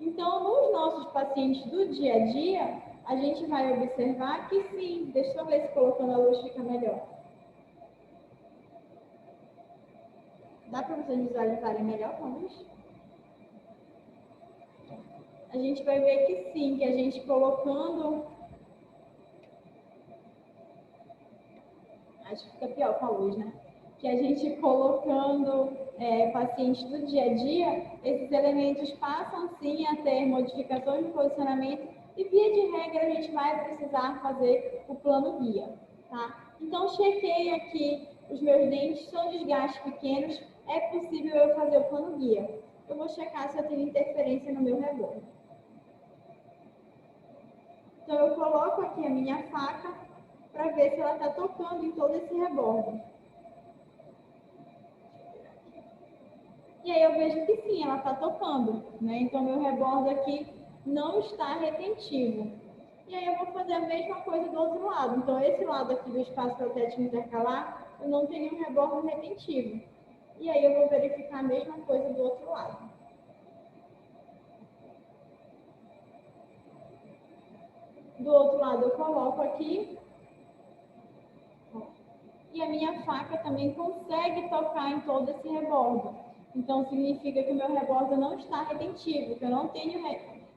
A: Então, nos nossos pacientes do dia a dia, a gente vai observar que sim, deixa eu ver se colocando a luz fica melhor. Dá para vocês visualizarem melhor com a luz? A gente vai ver que sim, que a gente colocando... Acho que fica pior com a luz, né? Que a gente colocando pacientes do dia a dia, esses elementos passam sim a ter modificações no posicionamento e, via de regra, a gente vai precisar fazer o plano guia, tá? Então, chequei aqui os meus dentes, são desgastes pequenos, é possível eu fazer o plano guia. Eu vou checar se eu tenho interferência no meu rebordo. Então, eu coloco aqui a minha faca para ver se ela está tocando em todo esse rebordo. E aí eu vejo que sim, ela está tocando, né? Então, meu rebordo aqui não está retentivo. E aí eu vou fazer a mesma coisa do outro lado. Então, esse lado aqui do espaço protético intercalar, eu não tenho um rebordo retentivo. E aí eu vou verificar a mesma coisa do outro lado. Do outro lado eu coloco aqui. E a minha faca também consegue tocar em todo esse rebordo. Então, significa que o meu rebordo não está retentivo, que eu não tenho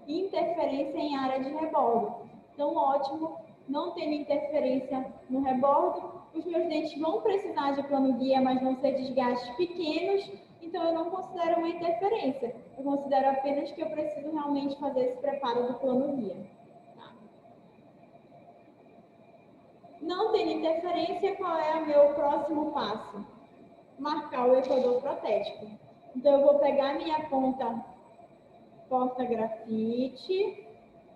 A: interferência em área de rebordo. Então, ótimo, não tendo interferência no rebordo. Os meus dentes vão precisar de plano guia, mas vão ser desgastes pequenos, então eu não considero uma interferência. Eu considero apenas que eu preciso realmente fazer esse preparo do plano guia. Não tendo interferência, qual é o meu próximo passo? Marcar o equador protético. Então, eu vou pegar a minha ponta porta-grafite,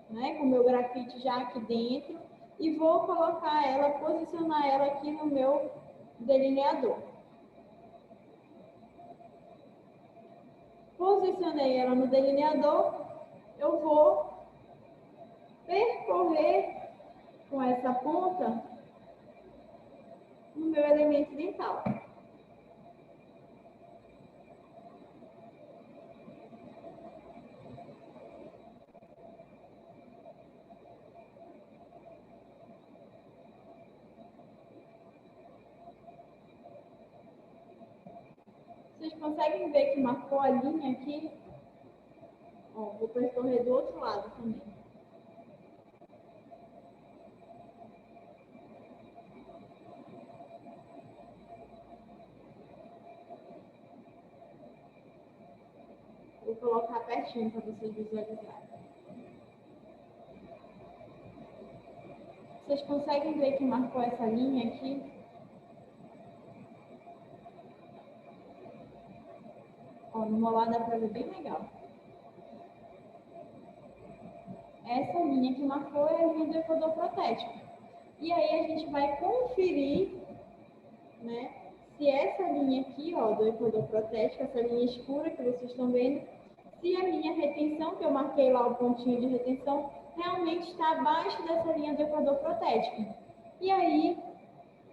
A: né, com o meu grafite já aqui dentro, e vou colocar ela, posicionar ela aqui no meu delineador. Posicionei ela no delineador, eu vou percorrer com essa ponta no meu elemento dental. Vocês conseguem ver que marcou a linha aqui? Ó, vou percorrer do outro lado também. Vou colocar pertinho para vocês visualizarem. Vocês conseguem ver que marcou essa linha aqui? Ó, no molar dá para ver bem legal. Essa linha que marcou é a linha do equador protético. E aí a gente vai conferir, né, se essa linha aqui, ó, do equador protético, essa linha escura que vocês estão vendo, se a minha retenção, que eu marquei lá o pontinho de retenção, realmente está abaixo dessa linha do equador protético. E aí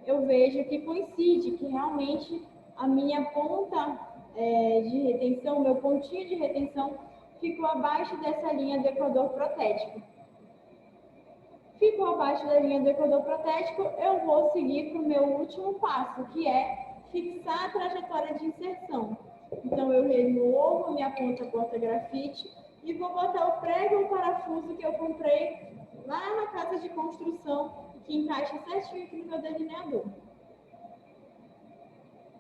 A: eu vejo que coincide, que realmente a minha ponta de retenção, meu pontinho de retenção, ficou abaixo dessa linha do equador protético. Ficou abaixo da linha do equador protético, eu vou seguir para o meu último passo, que é fixar a trajetória de inserção. Então, eu removo minha ponta porta-grafite e vou botar o prego ou parafuso que eu comprei lá na casa de construção, que encaixa certinho aqui no meu delineador.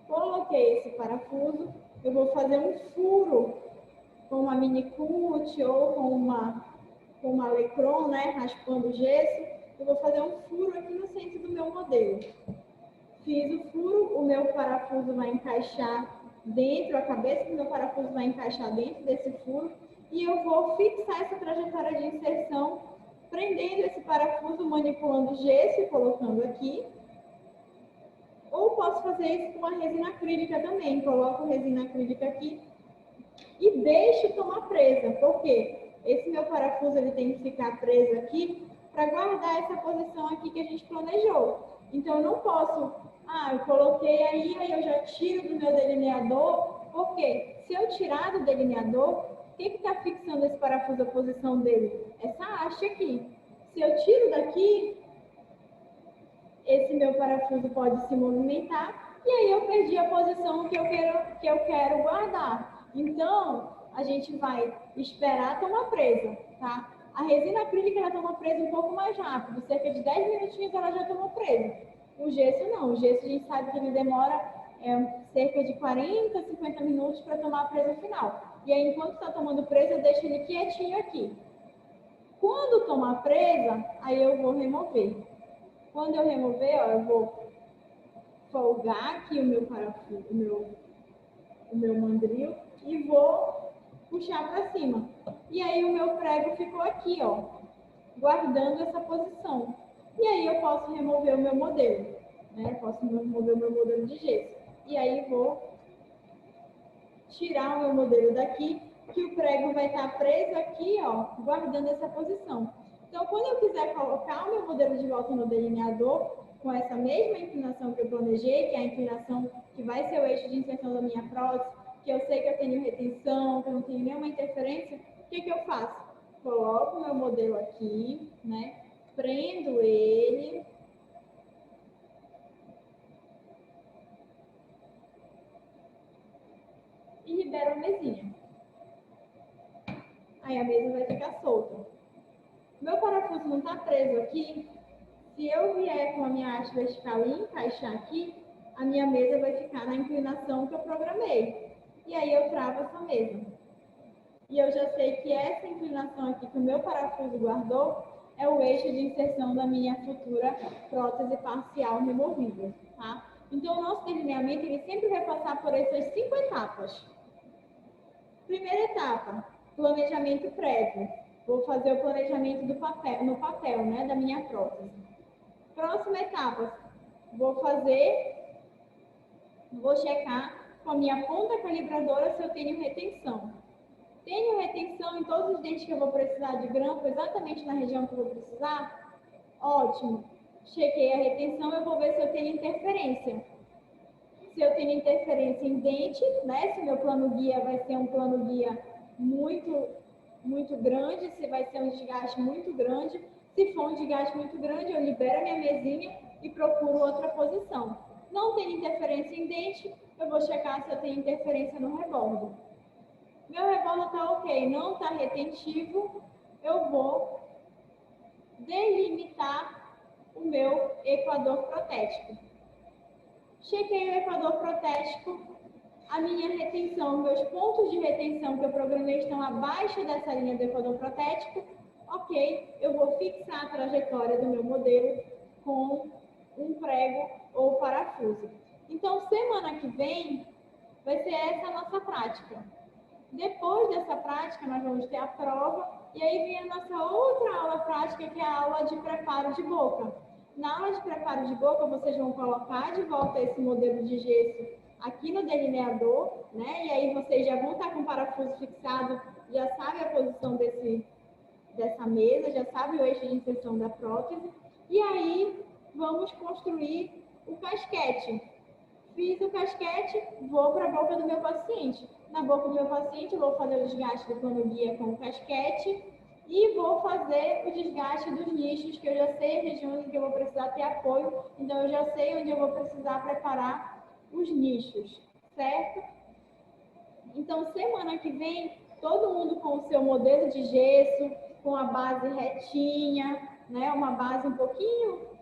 A: Coloquei esse parafuso, eu vou fazer um furo com uma mini cut ou com uma Lecron, né, raspando o gesso, eu vou fazer um furo aqui no centro do meu modelo. Fiz o furo, o meu parafuso vai encaixar dentro, a cabeça do meu parafuso vai encaixar dentro desse furo e eu vou fixar essa trajetória de inserção, prendendo esse parafuso, manipulando o gesso e colocando aqui. Ou posso fazer isso com a resina acrílica também. Coloco resina acrílica aqui e deixo tomar presa. Por quê? Esse meu parafuso ele tem que ficar preso aqui para guardar essa posição aqui que a gente planejou. Então, eu não posso, eu coloquei aí eu já tiro do meu delineador. Por quê? Se eu tirar do delineador, o que está fixando esse parafuso, a posição dele? Essa haste aqui. Se eu tiro daqui, esse meu parafuso pode se movimentar e aí eu perdi a posição que eu quero guardar. Então, a gente vai esperar tomar presa, tá? A resina acrílica ela toma presa um pouco mais rápido, cerca de 10 minutinhos ela já tomou presa. O gesso não, o gesso a gente sabe que ele demora cerca de 40, 50 minutos para tomar a presa final. E aí, enquanto está tomando presa, eu deixo ele quietinho aqui. Quando tomar presa, aí eu vou remover. Quando eu remover, eu vou folgar aqui o meu parafuso, o meu mandril e vou puxar para cima. E aí o meu prego ficou aqui, guardando essa posição. E aí eu posso remover o meu modelo, né? Posso remover o meu modelo de gesso. E aí vou tirar o meu modelo daqui, que o prego vai estar preso aqui, guardando essa posição. Então, quando eu quiser colocar o meu modelo de volta no delineador, com essa mesma inclinação que eu planejei, que é a inclinação que vai ser o eixo de inserção da minha prótese, que eu sei que eu tenho retenção, que eu não tenho nenhuma interferência, o que eu faço? Coloco o meu modelo aqui, né? Prendo ele. E libero a mesinha. Aí a mesa vai ficar solta. Meu parafuso não está preso aqui. Se eu vier com a minha haste vertical e encaixar aqui, a minha mesa vai ficar na inclinação que eu programei. E aí eu travo essa mesa. E eu já sei que essa inclinação aqui que o meu parafuso guardou é o eixo de inserção da minha futura prótese parcial removível, tá? Então, o nosso delineamento ele sempre vai passar por essas 5 etapas. Primeira etapa, planejamento prévio. Vou fazer o planejamento no papel, né, da minha prótese. Próxima etapa, vou checar com a minha ponta calibradora se eu tenho retenção. Tenho retenção em todos os dentes que eu vou precisar de grampo, exatamente na região que eu vou precisar? Ótimo. Chequei a retenção, eu vou ver se eu tenho interferência. Se eu tenho interferência em dente, né? Se meu plano guia vai ser um plano guia muito grande, se vai ser um desgaste muito grande. Se for um desgaste muito grande, eu libero a minha mesinha e procuro outra posição. Não tem interferência em dente, eu vou checar se eu tenho interferência no rebordo. Meu rebordo está ok, não está retentivo, eu vou delimitar o meu equador protético. Chequei o equador protético, a minha retenção, meus pontos de retenção que eu programei estão abaixo dessa linha do equador protético. Ok, eu vou fixar a trajetória do meu modelo com um prego ou parafuso. Então, semana que vem, vai ser essa a nossa prática. Depois dessa prática, nós vamos ter a prova, e aí vem a nossa outra aula prática, que é a aula de preparo de boca. Na aula de preparo de boca, vocês vão colocar de volta esse modelo de gesso aqui no delineador, né? E aí vocês já vão estar com o parafuso fixado, já sabem a posição dessa mesa, já sabem o eixo de inserção da prótese. E aí vamos construir o casquete. Fiz o casquete, vou para a boca do meu paciente. Na boca do meu paciente, eu vou fazer o desgaste do plano guia com o casquete e vou fazer o desgaste dos nichos, que eu já sei as regiões em que eu vou precisar ter apoio, então eu já sei onde eu vou precisar preparar os nichos, certo? Então, semana que vem, todo mundo com o seu modelo de gesso, com a base retinha, né? Uma base um pouquinho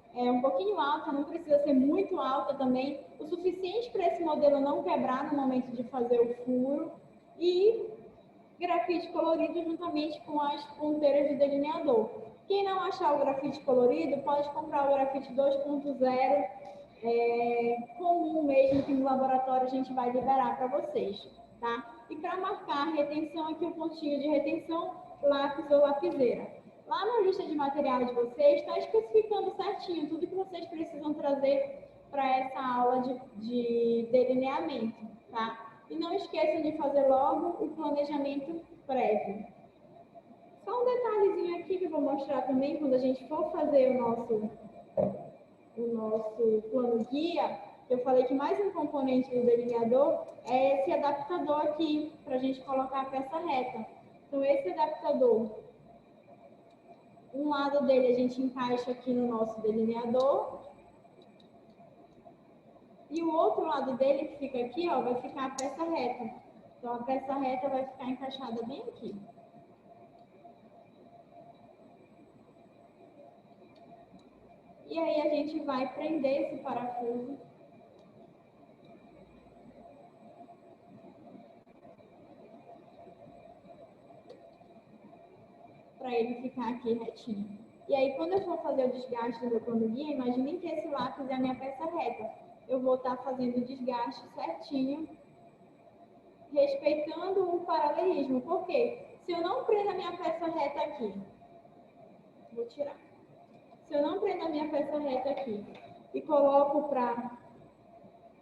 A: alta, não precisa ser muito alta também, o suficiente para esse modelo não quebrar no momento de fazer o furo, e grafite colorido juntamente com as ponteiras de delineador. Quem não achar o grafite colorido, pode comprar o grafite 2.0, comum mesmo, que no laboratório a gente vai liberar para vocês, tá? E para marcar a retenção, aqui o pontinho de retenção, lápis ou lapiseira. Lá na lista de material de vocês, está especificando certinho tudo que vocês precisam trazer para essa aula de delineamento, tá? E não esqueçam de fazer logo o planejamento prévio. Só um detalhezinho aqui que eu vou mostrar também quando a gente for fazer o nosso plano guia. Eu falei que mais um componente do delineador é esse adaptador aqui, para a gente colocar a peça reta. Então, esse adaptador, um lado dele a gente encaixa aqui no nosso delineador, e o outro lado dele, que fica aqui, ó, vai ficar a peça reta. Então, a peça reta vai ficar encaixada bem aqui. E aí a gente vai prender esse parafuso para ele ficar aqui retinho. E aí, quando eu for fazer o desgaste do meu plano guia, imaginem que esse lápis é a minha peça reta. Eu vou estar fazendo o desgaste certinho, respeitando o paralelismo. Por quê? Se eu não prendo a minha peça reta aqui, vou tirar. Se eu não prendo a minha peça reta aqui e coloco para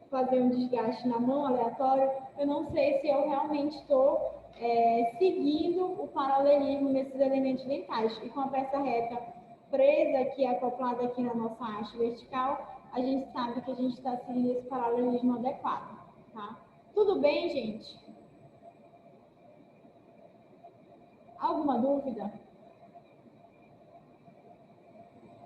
A: fazer um desgaste na mão aleatório, eu não sei se eu realmente estou seguindo o paralelismo nesses elementos dentais. E com a peça reta presa aqui, acoplada aqui na nossa haste vertical, a gente sabe que a gente está seguindo esse paralelismo adequado, tá? Tudo bem, gente? Alguma dúvida?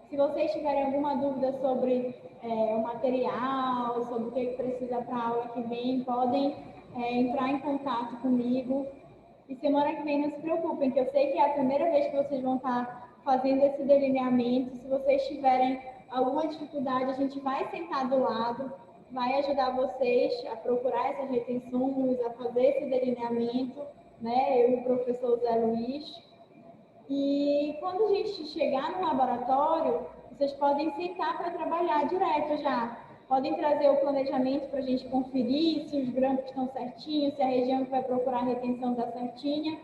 A: Se vocês tiverem alguma dúvida sobre o material, sobre o que precisa para a aula que vem, podem entrar em contato comigo. E semana que vem não se preocupem, que eu sei que é a primeira vez que vocês vão estar fazendo esse delineamento. Se vocês tiverem alguma dificuldade, a gente vai sentar do lado, vai ajudar vocês a procurar essas retenções, a fazer esse delineamento, né? Eu e o professor Zé Luiz. E quando a gente chegar no laboratório, vocês podem sentar para trabalhar direto já. Podem trazer o planejamento para a gente conferir se os grampos estão certinhos, se a região que vai procurar a retenção está certinha.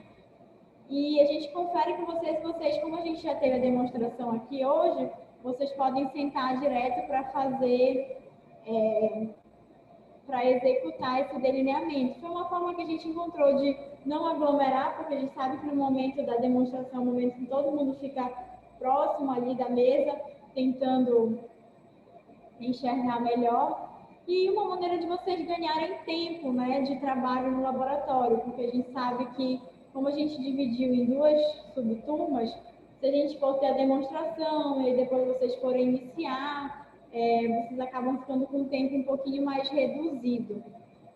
A: E a gente confere com vocês, como a gente já teve a demonstração aqui hoje, vocês podem sentar direto para fazer, para executar esse delineamento. Foi uma forma que a gente encontrou de não aglomerar, porque a gente sabe que no momento da demonstração, no momento que todo mundo fica próximo ali da mesa, tentando enxergar melhor, e uma maneira de vocês ganharem tempo, né, de trabalho no laboratório, porque a gente sabe que, como a gente dividiu em duas subturmas, se a gente for ter a demonstração e depois vocês forem iniciar, vocês acabam ficando com um tempo um pouquinho mais reduzido.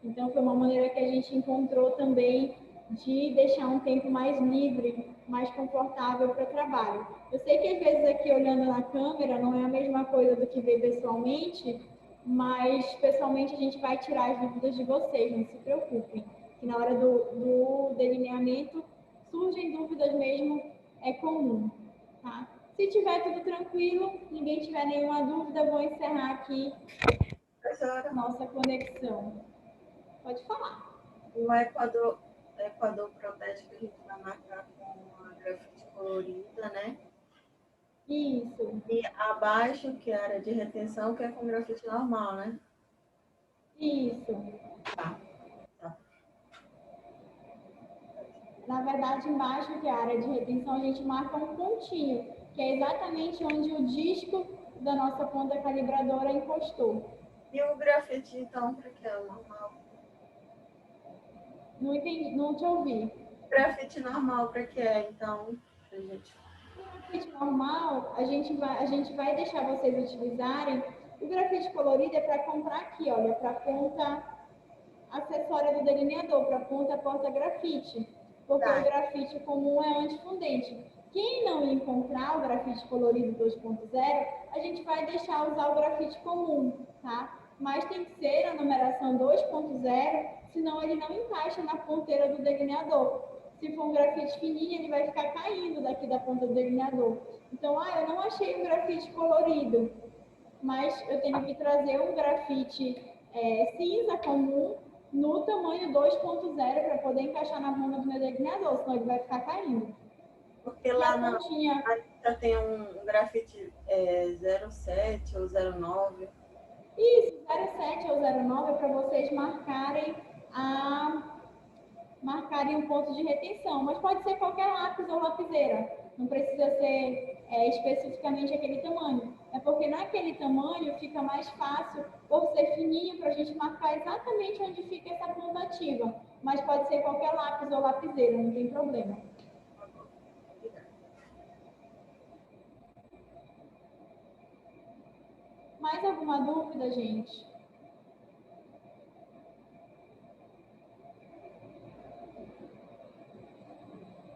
A: Então, foi uma maneira que a gente encontrou também de deixar um tempo mais livre, mais confortável para o trabalho. Eu sei que às vezes aqui olhando na câmera não é a mesma coisa do que ver pessoalmente, mas pessoalmente a gente vai tirar as dúvidas de vocês, não se preocupem. Que na hora do delineamento surgem dúvidas mesmo, é comum, tá? Se tiver tudo tranquilo, ninguém tiver nenhuma dúvida, eu vou encerrar aqui a nossa conexão. Pode falar.
B: O Equador protege que a gente vai marcar com a grafite colorida, né?
A: Isso.
B: E abaixo, que é a área de retenção, que é com grafite normal, né?
A: Isso.
B: Tá.
A: Na verdade, embaixo, que é a área de retenção, a gente marca um pontinho, que é exatamente onde o disco da nossa ponta calibradora encostou.
B: E o grafite, então, para que é normal?
A: Não entendi, não te ouvi.
B: Grafite normal, para que é, então, pra gente?
A: O grafite normal, a gente vai deixar vocês utilizarem. O grafite colorido é para comprar aqui, olha, para a ponta acessória do delineador, para a ponta porta-grafite. Porque o grafite comum é antifundente. Quem não encontrar o grafite colorido 2.0, a gente vai deixar usar o grafite comum, tá? Mas tem que ser a numeração 2.0, senão ele não encaixa na ponteira do delineador. Se for um grafite fininho, ele vai ficar caindo daqui da ponta do delineador. Então, eu não achei um grafite colorido, mas eu tenho que trazer um grafite cinza comum no tamanho 2.0 para poder encaixar na bunda do meu delineador, senão ele vai ficar caindo.
B: Porque lá na já tem um grafite 07 ou 09.
A: Isso, 07 ou 09 é para vocês marcarem um ponto de retenção, mas pode ser qualquer lápis ou lapiseira, não precisa ser especificamente aquele tamanho. É porque naquele tamanho fica mais fácil, por ser fininho, para a gente marcar exatamente onde fica essa ponta ativa. Mas pode ser qualquer lápis ou lapiseira, não tem problema. Mais alguma dúvida, gente?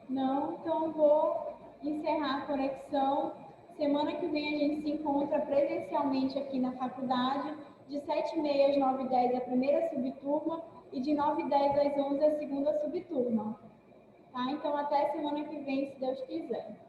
A: Não? Então vou encerrar a conexão. Semana que vem a gente se encontra presencialmente aqui na faculdade, de 7h30 às 9h10 a primeira subturma e de 9h10 às 11h a segunda subturma. Tá? Então até semana que vem, se Deus quiser.